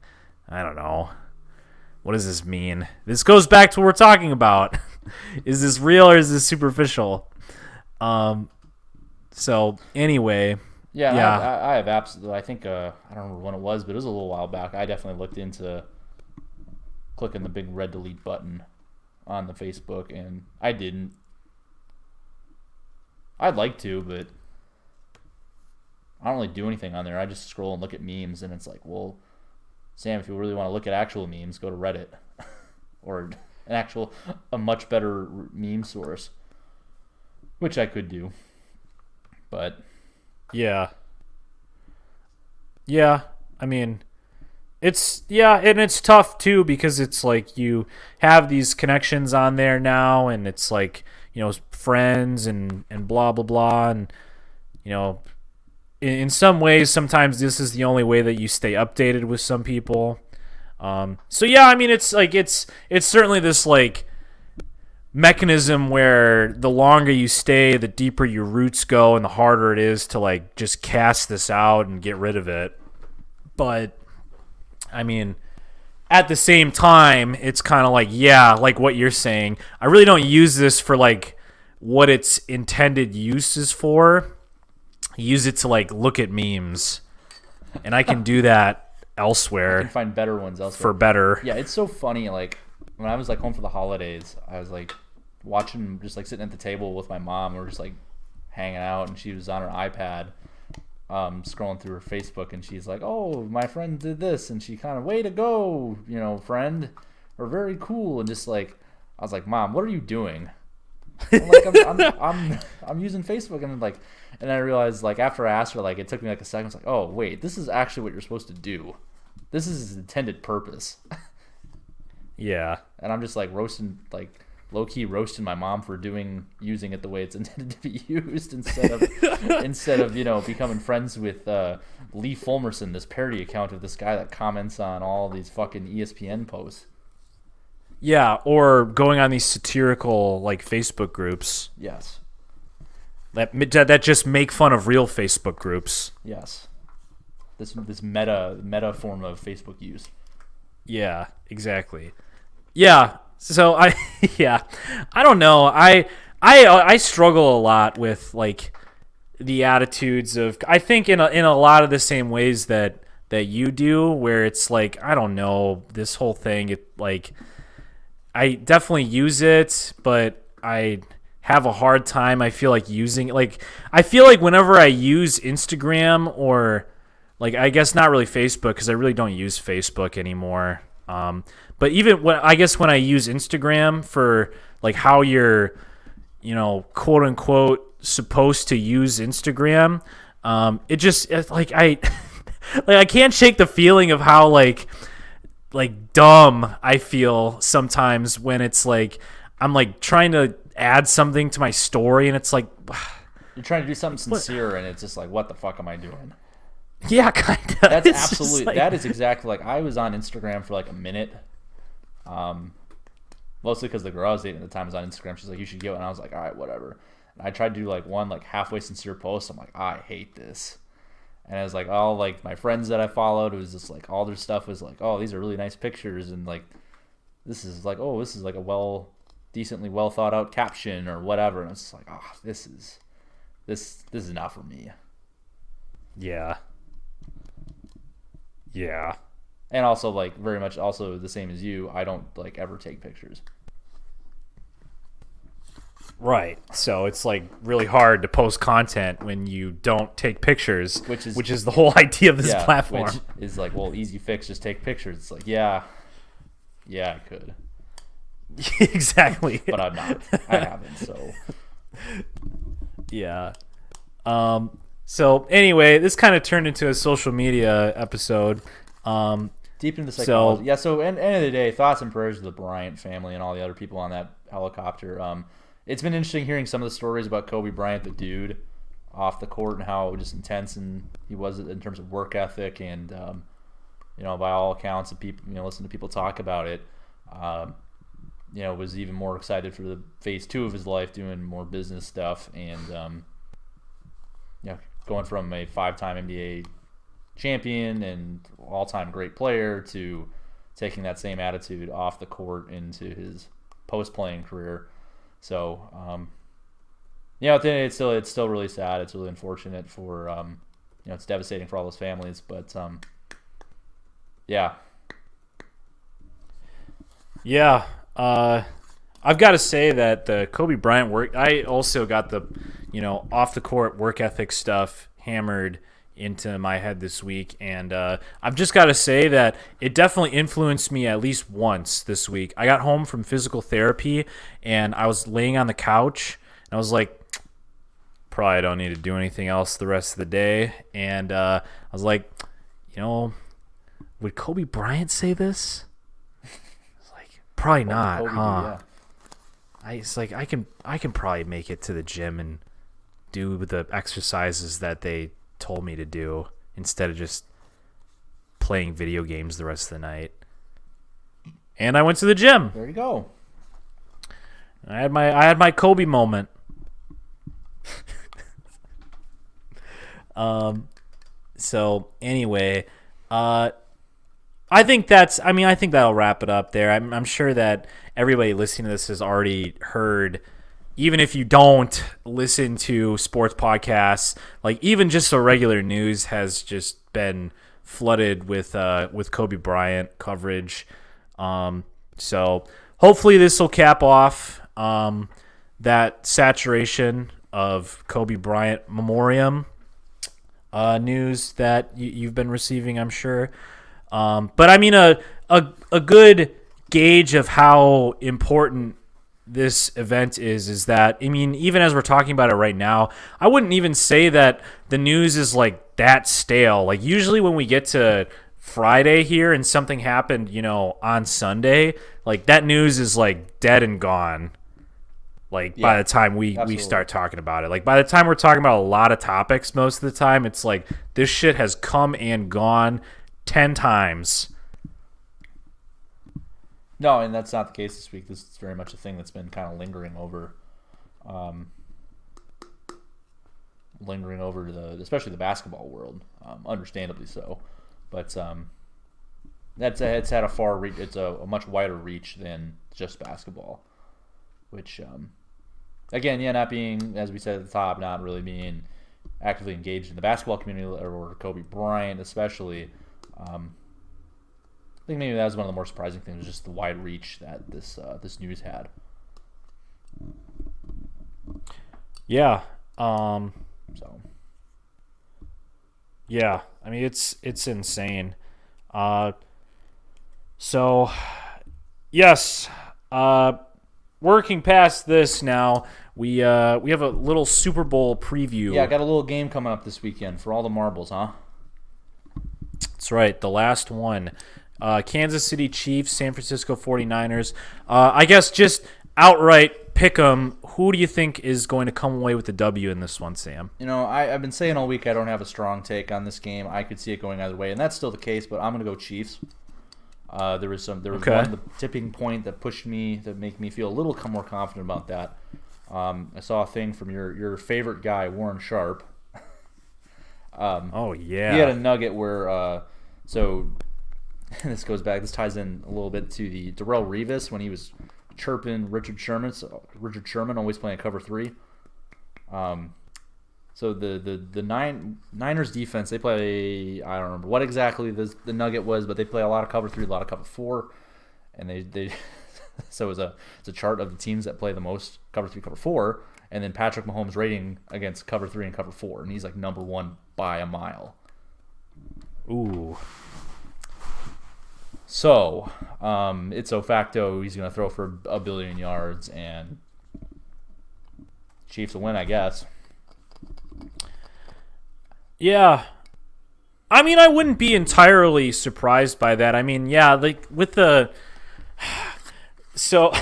S2: I don't know, what does this mean? This goes back to what we're talking about. Is this real or is this superficial? So anyway.
S1: Yeah. I have absolutely. I think I don't remember when it was, but it was a little while back. I definitely looked into clicking the big red delete button on the Facebook, and I didn't. I'd like to, but I don't really do anything on there. I just scroll and look at memes, and it's like, well, Sam, if you really want to look at actual memes, go to Reddit or a much better meme source, which I could do, but.
S2: Yeah. I mean, and it's tough too, because it's like you have these connections on there now, and it's like, friends and blah blah blah, and in some ways sometimes this is the only way that you stay updated with some people. So yeah, I mean, it's like it's certainly this like mechanism where the longer you stay, the deeper your roots go, and the harder it is to like just cast this out and get rid of it. But I mean, at the same time, it's kind of like, yeah, like what you're saying, I really don't use this for like what its intended use is for. I use it to like look at memes, and I can do that elsewhere.
S1: I can find better ones elsewhere
S2: for better.
S1: Yeah, it's so funny. Like when I was like home for the holidays, I was like watching, just like sitting at the table with my mom. We were just like hanging out, and she was on her iPad, scrolling through her Facebook, and she's like, "Oh, my friend did this," and she kind of, "Way to go, friend," or "Very cool," and just like, I was like, "Mom, what are you doing?" I'm like, I'm using Facebook, and like, and I realized like after I asked her, like it took me like a second. I was like, "Oh wait, this is actually what you're supposed to do. This is its intended purpose."
S2: Yeah,
S1: and I'm just like low-key roasting my mom for using it the way it's intended to be used, instead of becoming friends with Lee Fulmerson, this parody account of this guy that comments on all these fucking ESPN posts.
S2: Yeah, or going on these satirical like Facebook groups.
S1: Yes.
S2: That just make fun of real Facebook groups.
S1: Yes. This meta form of Facebook use.
S2: Yeah, exactly. Yeah. So I don't know. I struggle a lot with like the attitudes of, I think in a lot of the same ways that you do, where it's like, I don't know, this whole thing, I definitely use it, but I have a hard time. I feel like I feel like whenever I use Instagram, or like, I guess not really Facebook, because I really don't use Facebook anymore. But even when I use Instagram for like how you're, quote unquote, supposed to use Instagram, it's like I can't shake the feeling of how like dumb I feel sometimes when it's like I'm like trying to add something to my story, and it's like
S1: you're trying to do something sincere, and it's just like, what the fuck am I doing?
S2: Yeah, kind of.
S1: That's absolutely that is exactly like, I was on Instagram for like a minute, mostly because the girl I was dating at the time was on Instagram. She's like, you should get it, and I was like, all right, whatever. And I tried to do like one like halfway sincere post. I'm like, I hate this. And it was like all like my friends that I followed, it was just like all their stuff was like, oh, these are really nice pictures, and like this is like, oh, this is like a decently well thought out caption or whatever. And it's just like, oh, this is not for me.
S2: Yeah. Yeah.
S1: And also like very much also the same as you, I don't like ever take pictures.
S2: Right. So it's like really hard to post content when you don't take pictures, which is the whole idea of this platform.
S1: Which is like, well, easy fix, just take pictures. It's like, yeah, I could.
S2: Exactly.
S1: But I'm not. I haven't, so.
S2: Yeah. So anyway, this kind of turned into a social media episode.
S1: Deep into the psychology. So end of the day, thoughts and prayers to the Bryant family and all the other people on that helicopter. It's been interesting hearing some of the stories about Kobe Bryant, the dude, off the court, and how just intense and he was in terms of work ethic, and by all accounts of people, listen to people talk about it, was even more excited for the phase 2 of his life, doing more business stuff, and going from a 5-time NBA champion and all-time great player to taking that same attitude off the court into his post-playing career. So, at the end, it's still really sad. It's really unfortunate for, it's devastating for all those families. But, yeah.
S2: Yeah. I've got to say that the Kobe Bryant work, I also got the, off the court work ethic stuff hammered into my head this week, and I've just got to say that it definitely influenced me at least once this week. I got home from physical therapy, and I was laying on the couch, and I was like, probably don't need to do anything else the rest of the day, and I was like, would Kobe Bryant say this? I was like, probably not,
S1: Kobe,
S2: huh?
S1: Yeah.
S2: It's like I can probably make it to the gym and do the exercises that they told me to do instead of just playing video games the rest of the night. And I went to the gym.
S1: There you go.
S2: I had my Kobe moment. So anyway, I think that'll wrap it up there. I'm sure that everybody listening to this has already heard, even if you don't listen to sports podcasts, like even just the regular news has just been flooded with Kobe Bryant coverage. So hopefully this will cap off that saturation of Kobe Bryant memoriam news that you've been receiving, I'm sure. But I mean, a good gauge of how important this event is that, I mean, even as we're talking about it right now, I wouldn't even say that the news is like that stale. Like usually when we get to Friday here and something happened, on Sunday, like that news is like dead and gone. Like by the time we start talking about it, like by the time we're talking about a lot of topics, most of the time it's like this shit has come and gone 10 times.
S1: No, and that's not the case this week. This is very much a thing that's been kind of lingering over especially the basketball world, understandably so. But it's had a far reach. It's a much wider reach than just basketball, which again, not being, as we said at the top, not really being actively engaged in the basketball community, or Kobe Bryant especially. I think maybe that was one of the more surprising things, was just the wide reach that this news had.
S2: Yeah.
S1: So.
S2: Yeah. I mean, it's insane. So, yes. Working past this now, we have a little Super Bowl preview.
S1: Yeah, I got a little game coming up this weekend for all the marbles, huh?
S2: That's right, the last one. Kansas City Chiefs, San Francisco 49ers. I guess just outright pick 'em. Who do you think is going to come away with the W in this one, Sam?
S1: I've been saying all week I don't have a strong take on this game. I could see it going either way, and that's still the case, but I'm going to go Chiefs. There was one tipping point that pushed me, that made me feel a little more confident about that. I saw a thing from your favorite guy, Warren Sharp.
S2: Oh yeah,
S1: he had a nugget where this goes back. This ties in a little bit to the Darrelle Revis when he was chirping Richard Sherman. So Richard Sherman always playing cover 3. So the Niners defense, they play, I don't remember what exactly the nugget was, but they play a lot of cover 3, a lot of cover 4, and they so it's a chart of the teams that play the most cover 3, cover 4, and then Patrick Mahomes' rating against cover 3 and cover 4, and he's like number 1 by a mile.
S2: Ooh.
S1: So, ipso facto, he's going to throw for 1 billion yards, and Chiefs will win, I guess.
S2: Yeah. I mean, I wouldn't be entirely surprised by that. I mean, yeah, like with the... So,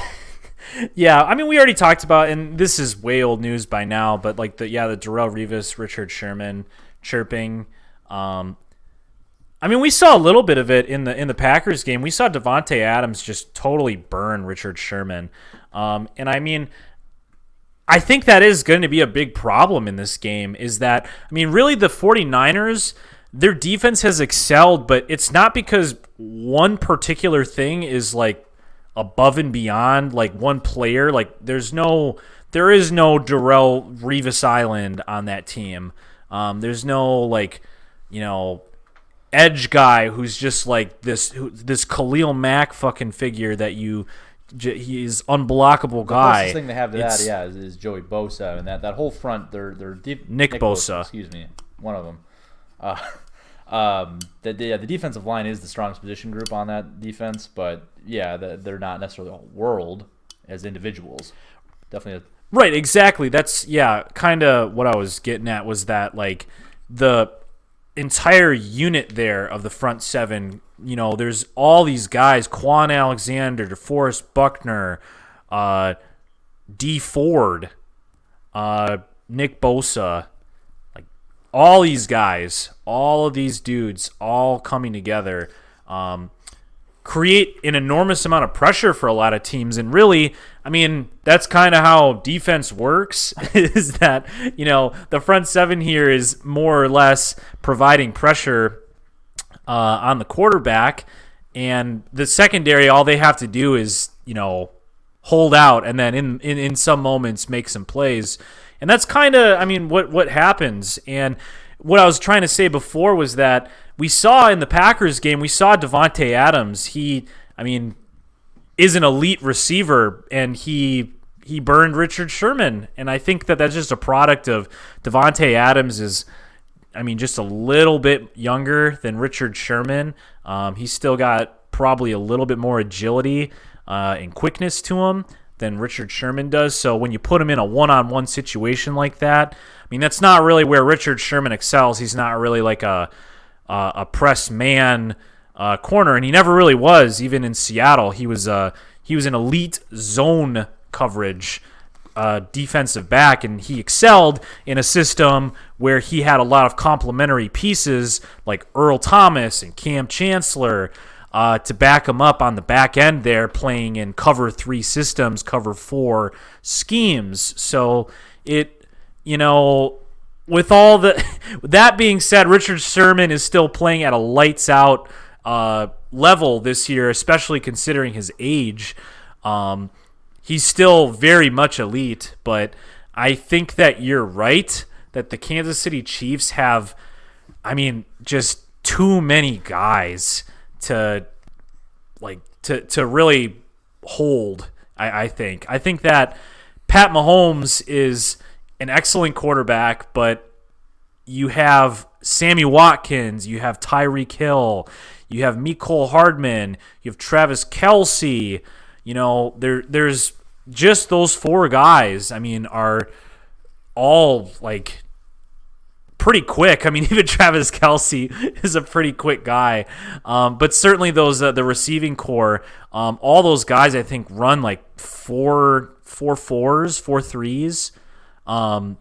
S2: yeah, I mean, we already talked about, and this is way old news by now, but like the Darrelle Revis, Richard Sherman chirping. I mean, we saw a little bit of it in the Packers game. We saw Davante Adams just totally burn Richard Sherman. And I mean, I think that is going to be a big problem in this game, is that, I mean, really the 49ers, their defense has excelled, but it's not because one particular thing is like above and beyond, like one player. Like there is no Darrelle Revis Island on that team. There's no like, edge guy who's just like this Khalil Mack fucking figure that he's unblockable guy.
S1: The closest thing they have to that, is Joey Bosa, and that whole front, they're deep.
S2: Nick Bosa,
S1: excuse me, one of them. The defensive line is the strongest position group on that defense, but they're not necessarily a world as individuals. Definitely.
S2: Right, exactly. That's kind of what I was getting at, was that like the entire unit there of the front seven, there's all these guys: Quan Alexander, DeForest Buckner, D Ford, Nick Bosa, like all these guys, all of these dudes all coming together, create an enormous amount of pressure for a lot of teams. And really, I mean, that's kind of how defense works, is that, the front seven here is more or less providing pressure on the quarterback, and the secondary, all they have to do is, hold out, and then in some moments make some plays. And that's kind of, I mean, what happens. And what I was trying to say before was that we saw in the Packers game, we saw Davante Adams. He is an elite receiver, and he burned Richard Sherman. And I think that's just a product of Davante Adams is, just a little bit younger than Richard Sherman. He's still got probably a little bit more agility and quickness to him than Richard Sherman does. So when you put him in a one-on-one situation like that, that's not really where Richard Sherman excels. He's not really like a press man corner, and he never really was. Even in Seattle, he was an elite zone coverage defensive back, and he excelled in a system where he had a lot of complementary pieces like Earl Thomas and Cam Chancellor to back him up on the back end there, playing in cover 3 systems, cover 4 schemes. So with all that being said, Richard Sherman is still playing at a lights out level this year, especially considering his age. He's still very much elite, but I think that you're right that the Kansas City Chiefs have, I mean, just too many guys to really hold. I think that Pat Mahomes is an excellent quarterback, but you have Sammy Watkins, you have Tyreek Hill, you have Mecole Hardman, you have Travis Kelce. You know, there's just those four guys. I mean, are all like pretty quick. I mean, even Travis Kelce is a pretty quick guy. But certainly those the receiving core, all those guys I think run like four fours, 4 threes. And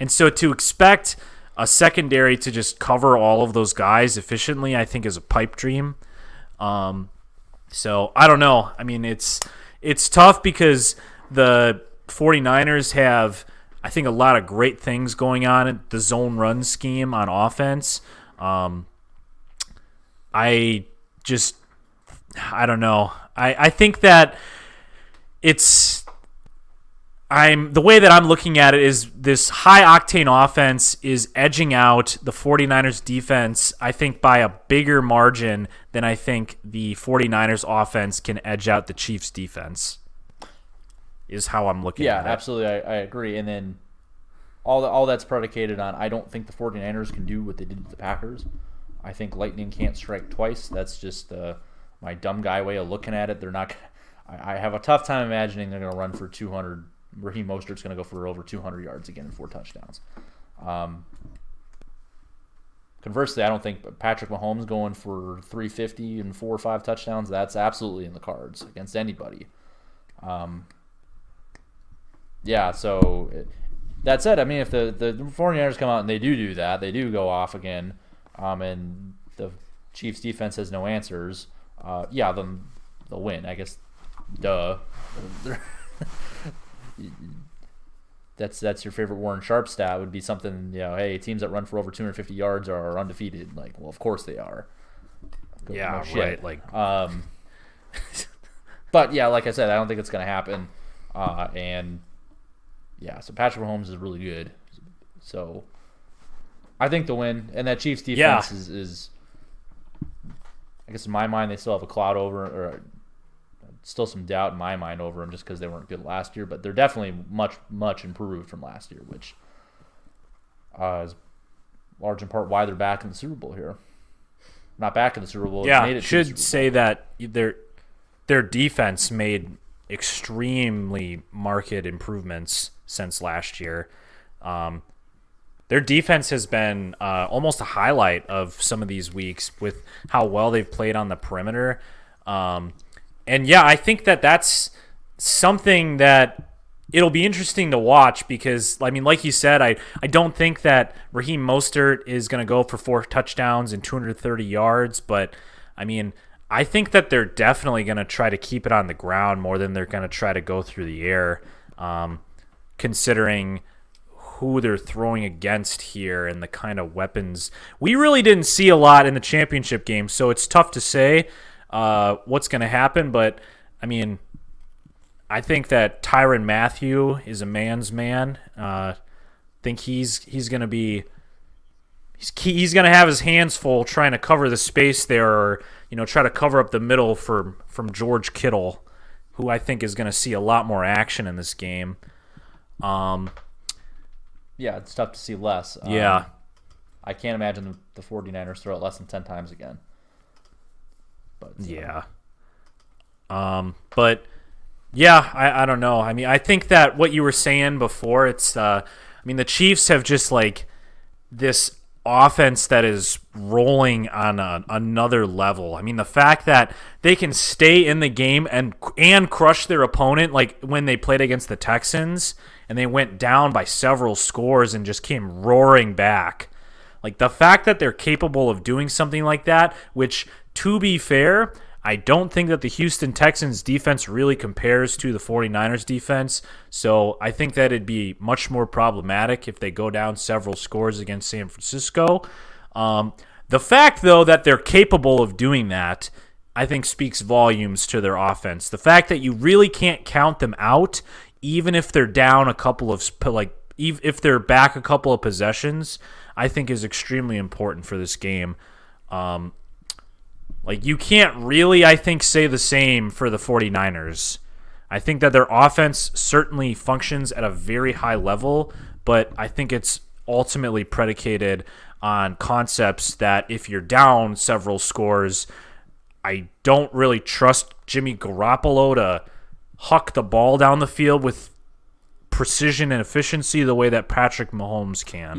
S2: so to expect a secondary to just cover all of those guys efficiently, I think is a pipe dream. So I don't know. I mean, it's tough because the 49ers have, I think, a lot of great things going on in the zone run scheme on offense. I don't know. I think that the way that I'm looking at it is this high-octane offense is edging out the 49ers defense, I think, by a bigger margin than I think the 49ers offense can edge out the Chiefs defense, is how I'm looking at it.
S1: Yeah, absolutely. I agree. And then all that's predicated on I don't think the 49ers can do what they did to the Packers. I think lightning can't strike twice. That's just my dumb guy way of looking at it. They're not. I have a tough time imagining they're going to run for 200. Raheem Mostert's going to go for over 200 yards again and 4 touchdowns. Conversely, I don't think Patrick Mahomes going for 350 and 4 or 5 touchdowns, that's absolutely in the cards against anybody. Yeah, so that said, I mean, if the 49ers come out and they do that, they do go off again, and the Chiefs defense has no answers, then they'll win. I guess, duh. That's your favorite Warren Sharp stat would be something, hey, teams that run for over 250 yards are undefeated. Like, well, of course they are.
S2: Yeah, right. Like,
S1: but yeah, like I said, I don't think it's going to happen. So Patrick Mahomes is really good. So I think the win, and that Chiefs defense is, I guess in my mind, they still have a cloud over, or still some doubt in my mind over them just because they weren't good last year, but they're definitely much, much improved from last year, which is large in part why they're back in the Super Bowl here. Not back in the Super Bowl.
S2: Yeah,
S1: made it
S2: should say that their defense made extremely marked improvements since last year. Their defense has been almost a highlight of some of these weeks with how well they've played on the perimeter. And yeah, I think that's something that it'll be interesting to watch because, I mean, like you said, I don't think that Raheem Mostert is going to go for 4 touchdowns and 230 yards, but I mean, I think that they're definitely going to try to keep it on the ground more than they're going to try to go through the air, considering who they're throwing against here and the kind of weapons. We really didn't see a lot in the championship game, so it's tough to say what's going to happen, but I mean, I think that Tyrann Mathieu is a man's man. Think he's going to be he's going to have his hands full trying to cover the space there, or try to cover up the middle from George Kittle, who I think is going to see a lot more action in this game.
S1: Yeah, it's tough to see less.
S2: Yeah,
S1: I can't imagine the 49ers throw it less than 10 times again. But
S2: yeah. But yeah, I don't know. I mean, I think that what you were saying before, it's I mean, the Chiefs have just like this offense that is rolling on another level. I mean, the fact that they can stay in the game and crush their opponent, like when they played against the Texans and they went down by several scores and just came roaring back. Like the fact that they're capable of doing something like that, which, to be fair, I don't think that the Houston Texans defense really compares to the 49ers defense. So I think that it'd be much more problematic if they go down several scores against San Francisco. The fact, though, that they're capable of doing that, I think speaks volumes to their offense. The fact that you really can't count them out, even if they're down a couple of, like, if they're back a couple of possessions, I think is extremely important for this game. Like, you can't really, I think, say the same for the 49ers. I think that their offense certainly functions at a very high level, but I think it's ultimately predicated on concepts that if you're down several scores, I don't really trust Jimmy Garoppolo to huck the ball down the field with precision and efficiency the way that Patrick Mahomes can.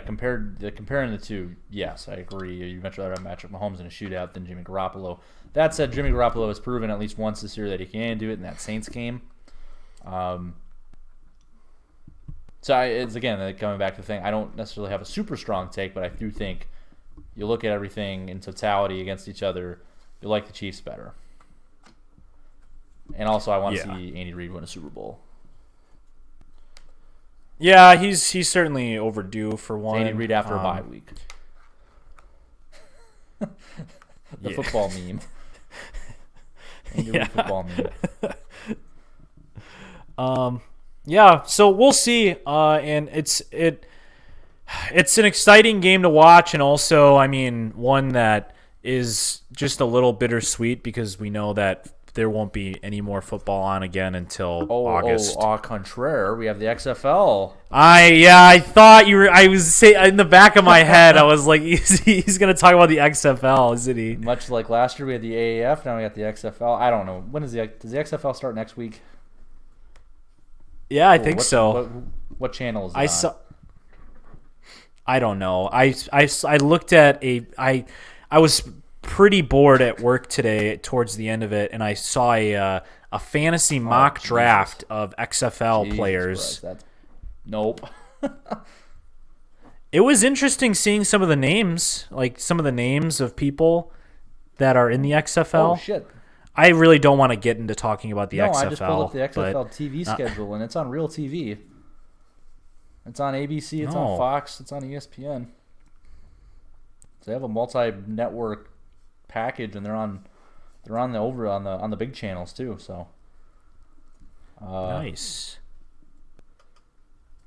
S1: Comparing the two, yes, I agree. You much rather have Patrick Mahomes in a shootout than Jimmy Garoppolo. That said, Jimmy Garoppolo has proven at least once this year that he can do it in that Saints game. It's again coming back to the thing. I don't necessarily have a super strong take, but I do think you look at everything in totality against each other, you like the Chiefs better. And also, I want to see Andy Reid win a Super Bowl.
S2: Yeah, he's certainly overdue for one.
S1: Andy Reid after a bye week. The football meme. Andy Reid football meme.
S2: Yeah, so we'll see. And it's an exciting game to watch, and also, I mean, one that is just a little bittersweet because we know that there won't be any more football on again until August.
S1: Au contraire, we have the XFL.
S2: I thought you were. I was in the back of my head. I was like, he's going to talk about the XFL, isn't he?
S1: Much like last year, we had the AAF. Now we got the XFL. I don't know. Does the XFL start next week?
S2: Yeah, I think so.
S1: What channel is it on?
S2: I don't know. I looked at I was pretty bored at work today towards the end of it, and I saw a fantasy mock draft of XFL players.
S1: Nope.
S2: It was interesting seeing some of the names, like some of the names of people that are in the XFL.
S1: Oh, shit.
S2: I really don't want to get into talking about the XFL.
S1: I just pulled up the XFL TV schedule, and it's on Real TV. It's on ABC, it's on Fox, it's on ESPN. So they have a multi-network package, and they're on the big channels too. So
S2: nice.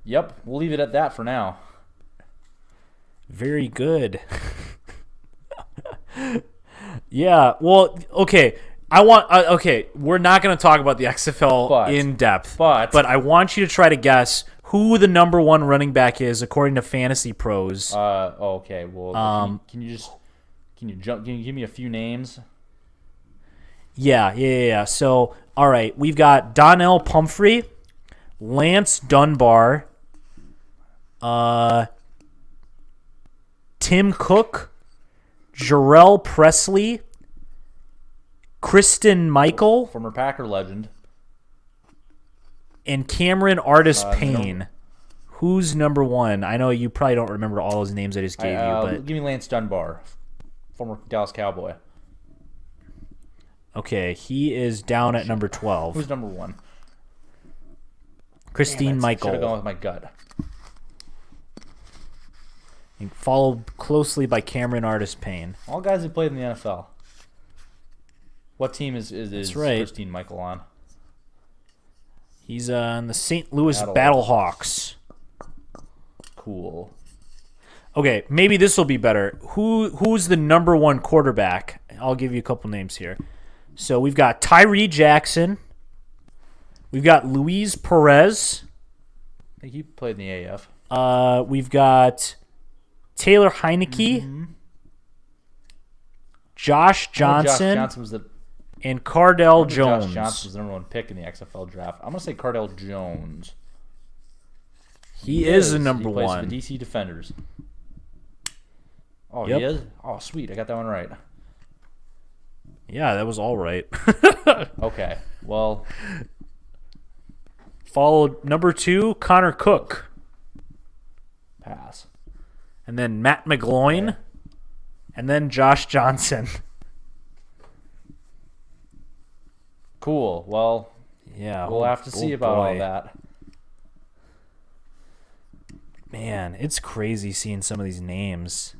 S1: Yep, we'll leave it at that for now.
S2: Very good. Yeah. Well, okay. We're not going to talk about the XFL in depth, but I want you to try to guess who the number one running back is according to Fantasy Pros.
S1: Okay. Well, can you give me a few names?
S2: Yeah. So, all right, we've got Donnell Pumphrey, Lance Dunbar, Tim Cook, Jarrell Presley, Kristen Michael,
S1: former Packer legend,
S2: and Cameron Artis-Payne. Who's number one? I know you probably don't remember all those names I just gave you, but
S1: give me Lance Dunbar, former Dallas Cowboy.
S2: Okay, he is down at number 12.
S1: Who's number one?
S2: Christine Michael.
S1: Should have gone with my gut.
S2: And followed closely by Cameron Artis-Payne.
S1: All guys who played in the NFL. What team is Christine Michael on?
S2: He's on the St. Louis Battlehawks.
S1: Cool.
S2: Okay, maybe this will be better. Who's the number one quarterback? I'll give you a couple names here. So we've got Tyree Jackson. We've got Luis Perez.
S1: I think he played in the AF.
S2: We've got Taylor Heineke. Josh Johnson.
S1: Josh Johnson was
S2: and Cardell Jones.
S1: Josh Johnson was the number one pick in the XFL draft. I'm going to say Cardell Jones.
S2: He is the number
S1: one. He plays
S2: one.
S1: for the DC Defenders. Oh,
S2: yep.
S1: He is? Oh, sweet. I got that one right.
S2: Yeah, that was all right.
S1: Okay. Well.
S2: Followed number 2, Connor Cook.
S1: Pass.
S2: And then Matt McGloin. Okay. And then Josh Johnson.
S1: Cool. Well,
S2: yeah,
S1: we'll have to see about all that.
S2: Man, it's crazy seeing some of these names.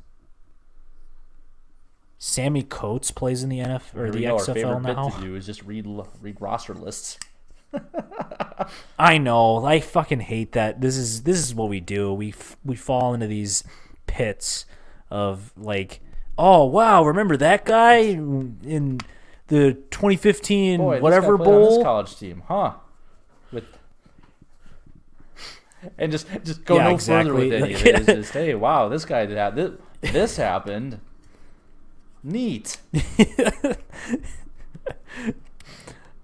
S2: Sammy Coates plays in the NFL or the XFL now.
S1: Bit to do is just read roster lists.
S2: I know. I fucking hate that. This is what we do. We fall into these pits of like, oh wow, remember that guy in the 2015
S1: Boy,
S2: whatever
S1: this guy played on
S2: bowl?
S1: this college team, huh? And just go
S2: Yeah,
S1: no
S2: exactly.
S1: further with any of it. It's just, hey, wow, this guy did have this happened. Neat.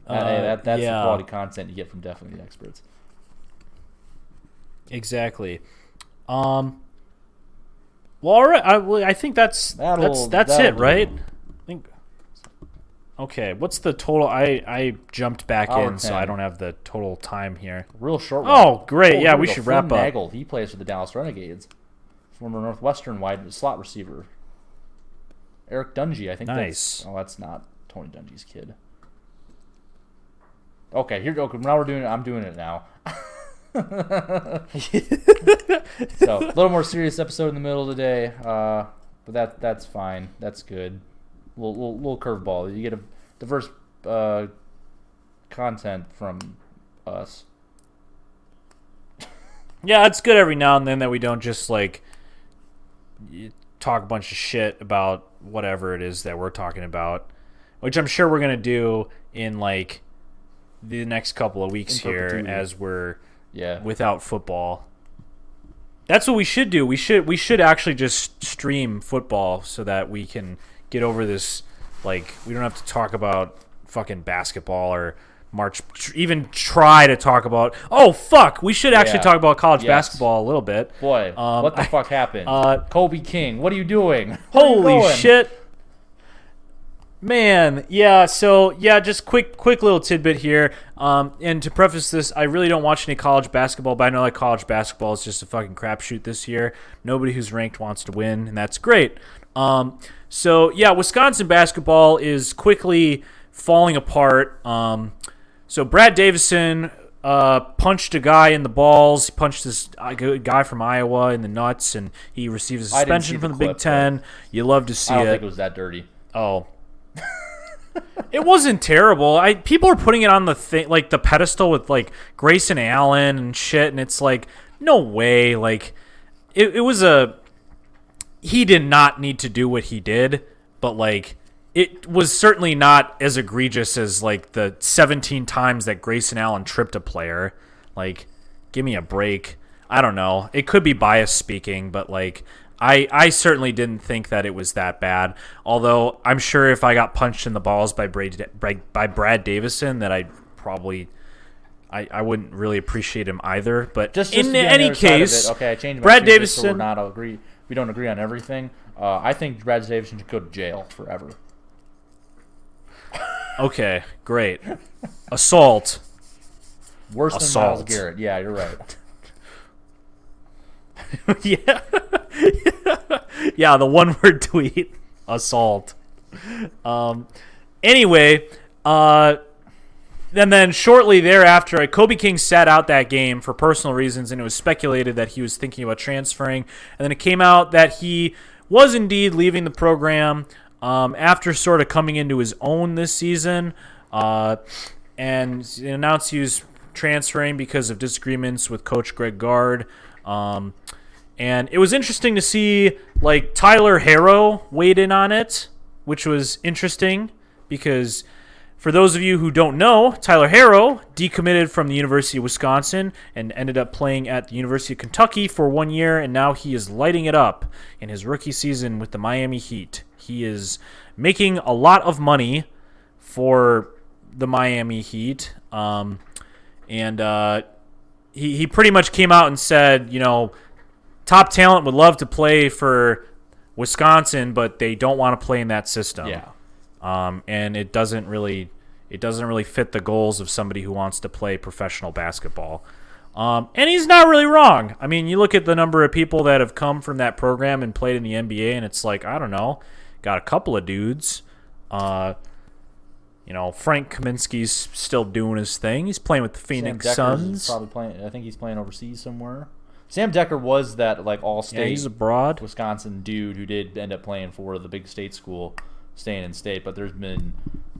S1: That's the quality content you get from Definitely the Experts.
S2: Exactly. Well, all right. I think that's it, right? I think. Okay, what's the total? I jumped back
S1: Hour
S2: in, so
S1: 10.
S2: I don't have the total time here.
S1: Real short one.
S2: Oh, great. Yeah,
S1: here
S2: we
S1: go.
S2: should
S1: Flynn
S2: wrap up.
S1: Nagel, he plays for the Dallas Renegades. Former Northwestern wide slot receiver. Eric Dungy, I think
S2: Nice.
S1: that's not Tony Dungy's kid. Okay, now I'm doing it now. So, a little more serious episode in the middle of the day, but that's fine. That's good. Little curveball. You get a diverse content from us.
S2: Yeah, it's good every now and then that we don't just like talk a bunch of shit about whatever it is that we're talking about, which I'm sure we're gonna do in like the next couple of weeks here as we're without football. That's what we should do. We should actually just stream football so that we can get over this. Like, we don't have to talk about fucking basketball or even try to talk about. Oh fuck! We should actually talk about college basketball a little bit.
S1: Boy, what the fuck happened? Kobe King, what are you doing?
S2: Holy shit! Man, yeah. So yeah, just quick little tidbit here. And to preface this, I really don't watch any college basketball, but I know that college basketball is just a fucking crapshoot this year. Nobody who's ranked wants to win, and that's great. So yeah, Wisconsin basketball is quickly falling apart. So Brad Davison punched a guy in the balls. He punched this guy from Iowa in the nuts, and he received a suspension from the Big Ten. You love to see it.
S1: I don't think it was that dirty.
S2: Oh. It wasn't terrible. People are putting it on the thing, like the pedestal with like Grayson Allen and shit, and it's like, no way. Like, it was he did not need to do what he did, but like, it was certainly not as egregious as like the 17 times that Grayson Allen tripped a player. Like, give me a break. I don't know. It could be bias speaking, but like, I certainly didn't think that it was that bad. Although I'm sure if I got punched in the balls by Brad Davison, that I wouldn't really appreciate him either. But
S1: just
S2: in any case,
S1: okay, I changed my
S2: Brad
S1: tune
S2: Davison.
S1: So we don't agree on everything. I think Brad Davison should go to jail forever.
S2: Okay, great. Assault.
S1: Worse than Myles Garrett. Yeah, you're right.
S2: Yeah. Yeah, the one-word tweet. Assault. Anyway, and then shortly thereafter, Kobe King sat out that game for personal reasons, and it was speculated that he was thinking about transferring. And then it came out that he was indeed leaving the program after sort of coming into his own this season, and announced he was transferring because of disagreements with Coach Greg Gard. And it was interesting to see, like, Tyler Harrow weighed in on it, which was interesting because for those of you who don't know, Tyler Harrow decommitted from the University of Wisconsin and ended up playing at the University of Kentucky for 1 year, and now he is lighting it up in his rookie season with the Miami Heat. He is making a lot of money for the Miami Heat, and he pretty much came out and said, you know, top talent would love to play for Wisconsin, but they don't want to play in that system.
S1: Yeah.
S2: And it doesn't really fit the goals of somebody who wants to play professional basketball. And he's not really wrong. I mean, you look at the number of people that have come from that program and played in the NBA, and it's like, I don't know, got a couple of dudes. Frank Kaminsky's still doing his thing. He's playing with the Phoenix Suns.
S1: Probably playing. I think he's playing overseas somewhere. Sam Decker was that like all-state.
S2: Yeah, he's abroad.
S1: Wisconsin dude who did end up playing for the big state school, staying in state. But there's been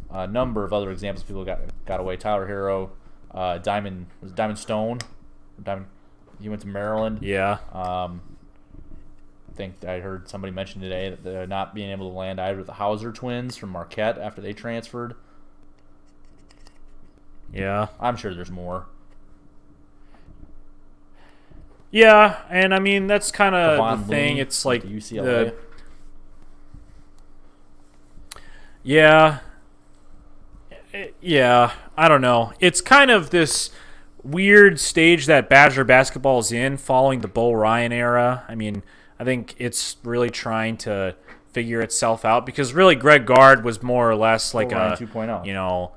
S1: a number of other examples. People got away. Tyler Harrow Diamond Stone? Diamond. He went to Maryland.
S2: Yeah.
S1: I think I heard somebody mention today that they're not being able to land either of the Hauser twins from Marquette after they transferred.
S2: Yeah.
S1: I'm sure there's more.
S2: Yeah, and I mean that's kind of the thing.
S1: Looney
S2: It's like
S1: UCLA.
S2: Yeah. Yeah, I don't know. It's kind of this weird stage that Badger basketball is in following the Bo Ryan era. I mean, I think it's really trying to figure itself out because really Greg Gard was more or less like
S1: Bo Ryan 2.0.
S2: you know,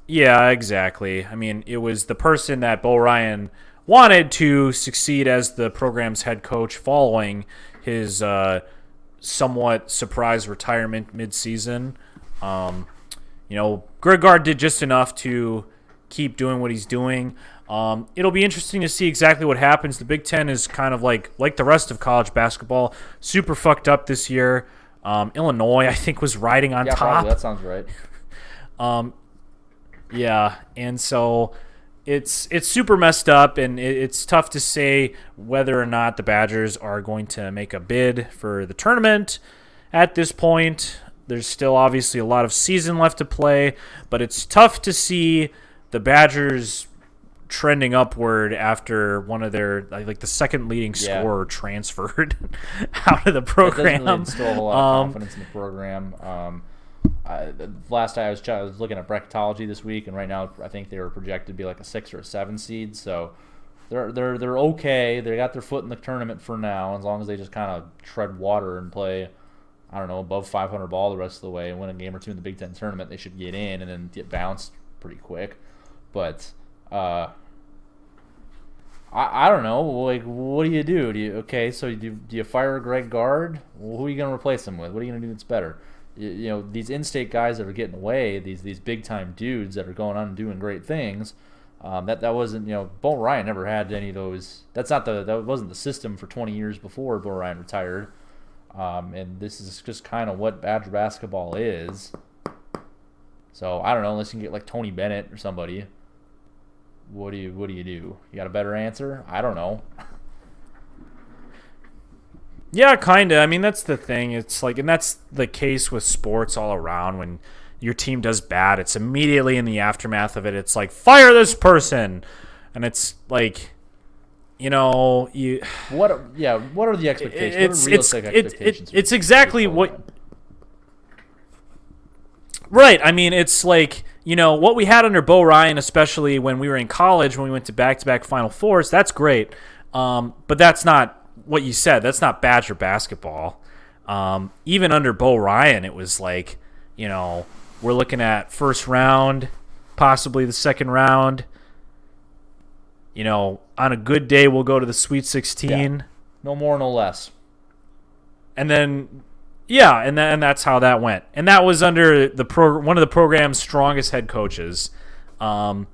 S2: yeah, exactly. I mean, it was the person that Bo Ryan wanted to succeed as the program's head coach following his somewhat surprise retirement mid-season. Greg Gard did just enough to keep doing what he's doing. It'll be interesting to see exactly what happens. The Big Ten is kind of like the rest of college basketball, super fucked up this year. Illinois, I think, was riding on top.
S1: Probably. That sounds right.
S2: Yeah, and so it's super messed up, and it's tough to say whether or not the Badgers are going to make a bid for the tournament at this point. There's still obviously a lot of season left to play, but it's tough to see the Badgers trending upward after one of their the second leading scorer transferred out of the program.
S1: It doesn't really instill a whole lot of confidence in the program. Last time I was looking at bracketology this week, and right now I think they were projected to be like a 6 or a 7 seed. So they're okay. They got their foot in the tournament for now, as long as they just kind of tread water and play, I don't know, above 500 ball the rest of the way and win a game or two in the Big Ten tournament. They should get in and then get bounced pretty quick. But I don't know. Like, what do you do? So do you fire Greg Gard? Well, who are you going to replace him with? What are you going to do that's better? These in-state guys that are getting away, these big-time dudes that are going on and doing great things. That wasn't, Bo Ryan never had any of those. That wasn't the system for 20 years before Bo Ryan retired. And this is just kind of what Badger basketball is. So I don't know, unless you can get like Tony Bennett or somebody. What do you do? You got a better answer? I don't know.
S2: Yeah, kind of. I mean, that's the thing. It's like, and that's the case with sports all around. When your team does bad, it's immediately in the aftermath of it. It's like, fire this person, and it's like, What are the expectations? What are realistic expectations? It's exactly what. Right. I mean, it's like, what we had under Bo Ryan, especially when we were in college, when we went to back-to-back Final Fours, that's great. But that's not what you said. That's not Badger basketball. Even under Bo Ryan, it was like, we're looking at first round, possibly the second round. On a good day, we'll go to the Sweet 16.
S1: Yeah. No more, no less.
S2: And then... Yeah, and that's how that went. And that was under one of the program's strongest head coaches. And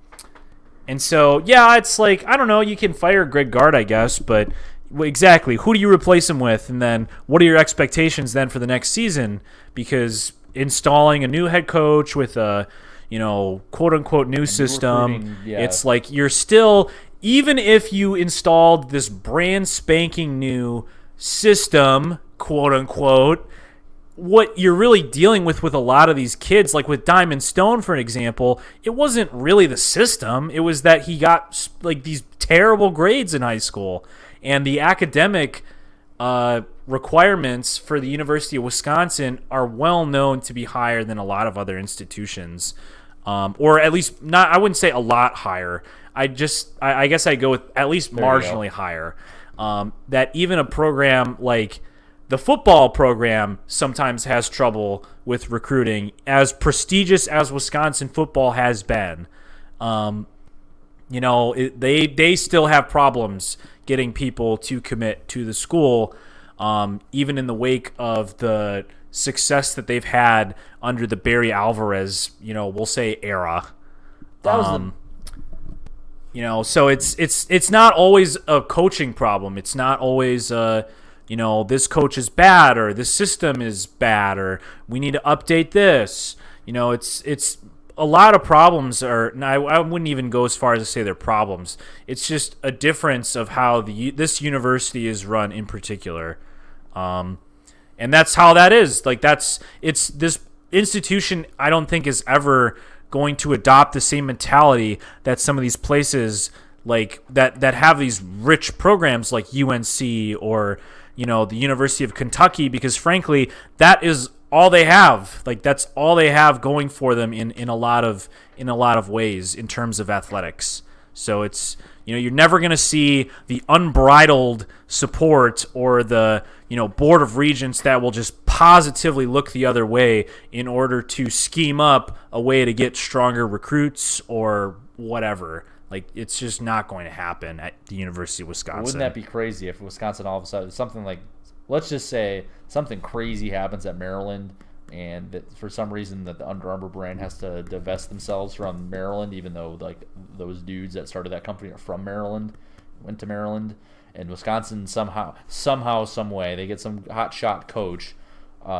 S2: so, yeah, it's like, I don't know, you can fire Greg Gard, I guess, but exactly, who do you replace him with? And then what are your expectations then for the next season? Because installing a new head coach with a, quote-unquote new system, it's like you're still, even if you installed this brand spanking new system, quote-unquote, what you're really dealing with a lot of these kids, like with Diamond Stone, for an example, it wasn't really the system. It was that he got like these terrible grades in high school, and the academic requirements for the University of Wisconsin are well known to be higher than a lot of other institutions, or at least not. I wouldn't say a lot higher. I guess I go with at least marginally higher. That even a program like the football program sometimes has trouble with recruiting, as prestigious as Wisconsin football has been. They still have problems getting people to commit to the school, even in the wake of the success that they've had under the Barry Alvarez, we'll say era.
S1: That was
S2: so it's not always a coaching problem. It's not always this coach is bad, or this system is bad, or we need to update this. It's a lot of problems are. I wouldn't even go as far as to say they're problems. It's just a difference of how this university is run in particular, and that's how that is. Like it's this institution. I don't think is ever going to adopt the same mentality that some of these places like that have these rich programs like UNC or the University of Kentucky, because frankly that is all they have. Like that's all they have going for them in a lot of ways in terms of athletics. So it's you're never going to see the unbridled support or the board of regents that will just positively look the other way in order to scheme up a way to get stronger recruits or whatever. Like it's just not going to happen at the University of Wisconsin.
S1: Wouldn't that be crazy if Wisconsin all of a sudden something like, let's just say something crazy happens at Maryland, and that for some reason that the Under Armour brand has to divest themselves from Maryland, even though like those dudes that started that company are from Maryland, went to Maryland, and Wisconsin somehow, some way, they get some hot shot coach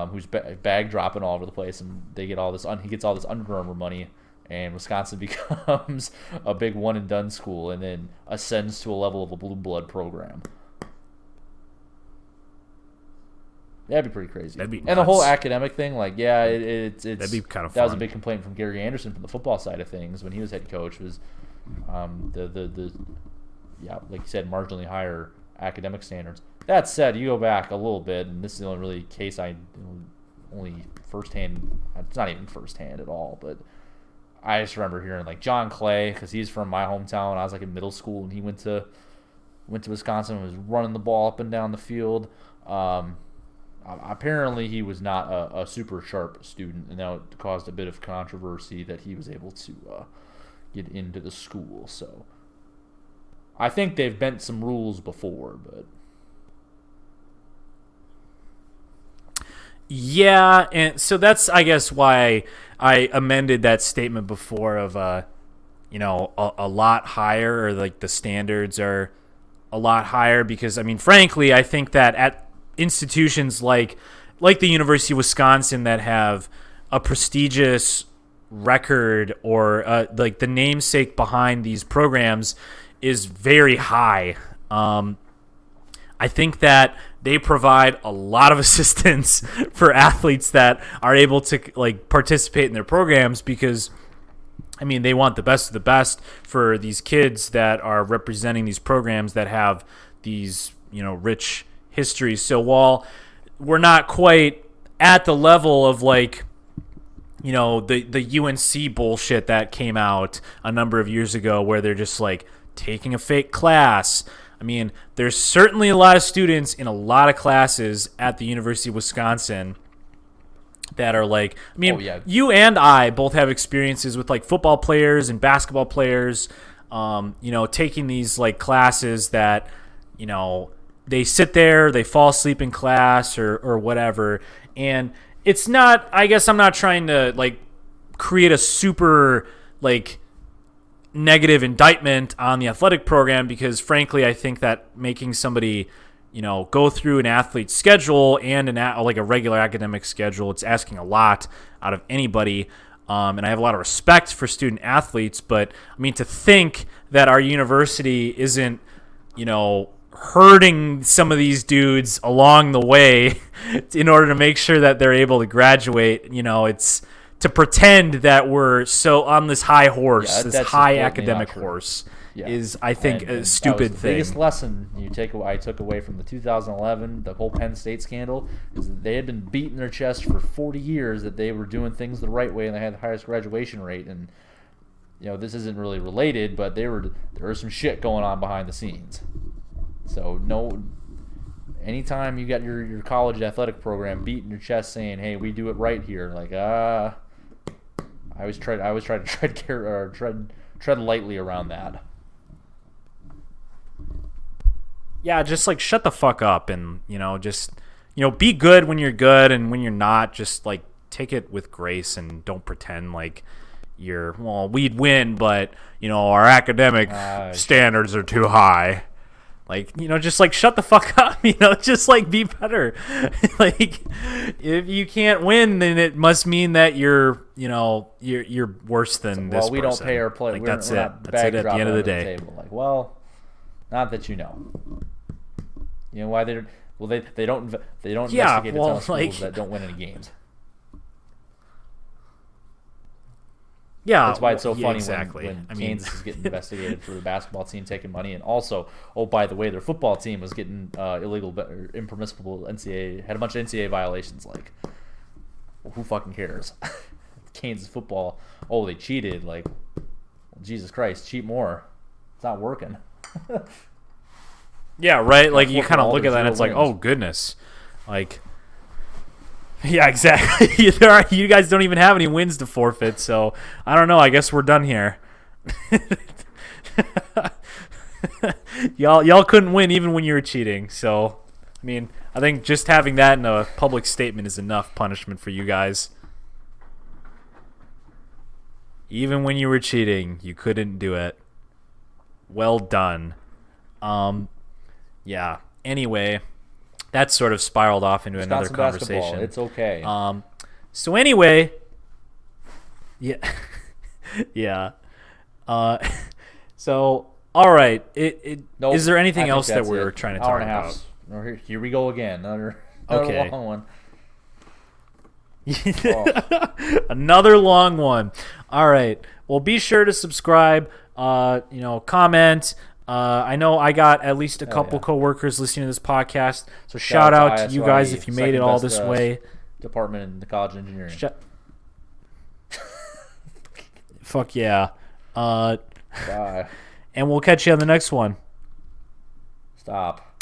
S1: who's bag dropping all over the place, and they get all this. He gets all this Under Armour money, and Wisconsin becomes a big one and done school, and then ascends to a level of a blue blood program. That'd be pretty crazy.
S2: That'd be nuts.
S1: And the whole academic thing, like, yeah, it's
S2: that'd be kind of
S1: that
S2: fun.
S1: was a big complaint from Gary Anderson from the football side of things when he was head coach, was the like you said, marginally higher academic standards. That said, you go back a little bit, and this is the only really case I only firsthand. It's not even firsthand at all, but I just remember hearing like John Clay, because he's from my hometown. I was like in middle school, and he went to Wisconsin and was running the ball up and down the field. Apparently, he was not a super sharp student, and that caused a bit of controversy that he was able to get into the school. So I think they've bent some rules before, but
S2: yeah, and so that's, I guess, why I amended that statement before of a lot higher, or like the standards are a lot higher, because I mean, frankly, I think that at institutions like the University of Wisconsin that have a prestigious record, or like the namesake behind these programs is very high. I think that they provide a lot of assistance for athletes that are able to like participate in their programs, because I mean, they want the best of the best for these kids that are representing these programs that have these, rich histories. So while we're not quite at the level of like, the UNC bullshit that came out a number of years ago, where they're just like taking a fake class. I mean, there's certainly a lot of students in a lot of classes at the University of Wisconsin that are like, I mean, you and I both have experiences with like football players and basketball players, taking these like classes that, they sit there, they fall asleep in class or whatever. And it's not, I guess I'm not trying to like create a super like negative indictment on the athletic program, because frankly, I think that making somebody, go through an athlete's schedule and like a regular academic schedule, it's asking a lot out of anybody. And I have a lot of respect for student athletes, but I mean, to think that our university isn't, hurting some of these dudes along the way in order to make sure that they're able to graduate, it's to pretend that we're so on this high horse, this high academic horse, is, I think, a stupid thing.
S1: The biggest lesson I took away from the 2011, the whole Penn State scandal, is that they had been beating their chest for 40 years that they were doing things the right way and they had the highest graduation rate. And this isn't really related, but there was some shit going on behind the scenes. So anytime you got your college athletic program beating your chest saying, "Hey, we do it right here," like I always try to tread lightly around that.
S2: Yeah, just like shut the fuck up, and just be good when you're good, and when you're not, just like take it with grace and don't pretend like we'd win, but our academic standards are too high. Like, just like shut the fuck up, just like be better. Like, if you can't win, then it must mean that you're worse than this.
S1: Well, we
S2: person.
S1: don't pay our players.
S2: Like,
S1: That's it.
S2: That's it at the end of the day.
S1: Like, well, not that you know. You know why they're they don't investigate a ton of schools that don't win any games.
S2: Yeah,
S1: that's why it's so funny
S2: exactly.
S1: when Kansas is getting investigated for the basketball team taking money, and also, oh, by the way, their football team was getting illegal or impermissible NCAA, had a bunch of NCAA violations. Like, well, who fucking cares? Kansas football, oh, they cheated. Like, well, Jesus Christ, cheat more. It's not working.
S2: Yeah, right. Like, you kind of look at that, and it's like, oh goodness, like. Yeah, exactly. You guys don't even have any wins to forfeit, so I don't know. I guess we're done here. Y'all couldn't win even when you were cheating. So, I mean, I think just having that in a public statement is enough punishment for you guys. Even when you were cheating, you couldn't do it. Well done. Yeah. Anyway. That sort of spiraled off into another conversation.
S1: Basketball. It's okay.
S2: So anyway, yeah, yeah. So all right. Nope, is there anything else that we're trying to talk about?
S1: Here we go again. Another long one.
S2: Another long one. All right. Well, be sure to subscribe. Comment. I know I got at least a couple coworkers listening to this podcast, so shout out to you guys if you made it all this way.
S1: Department in the College of Engineering.
S2: Fuck yeah.
S1: Bye.
S2: And we'll catch you on the next one.
S1: Stop.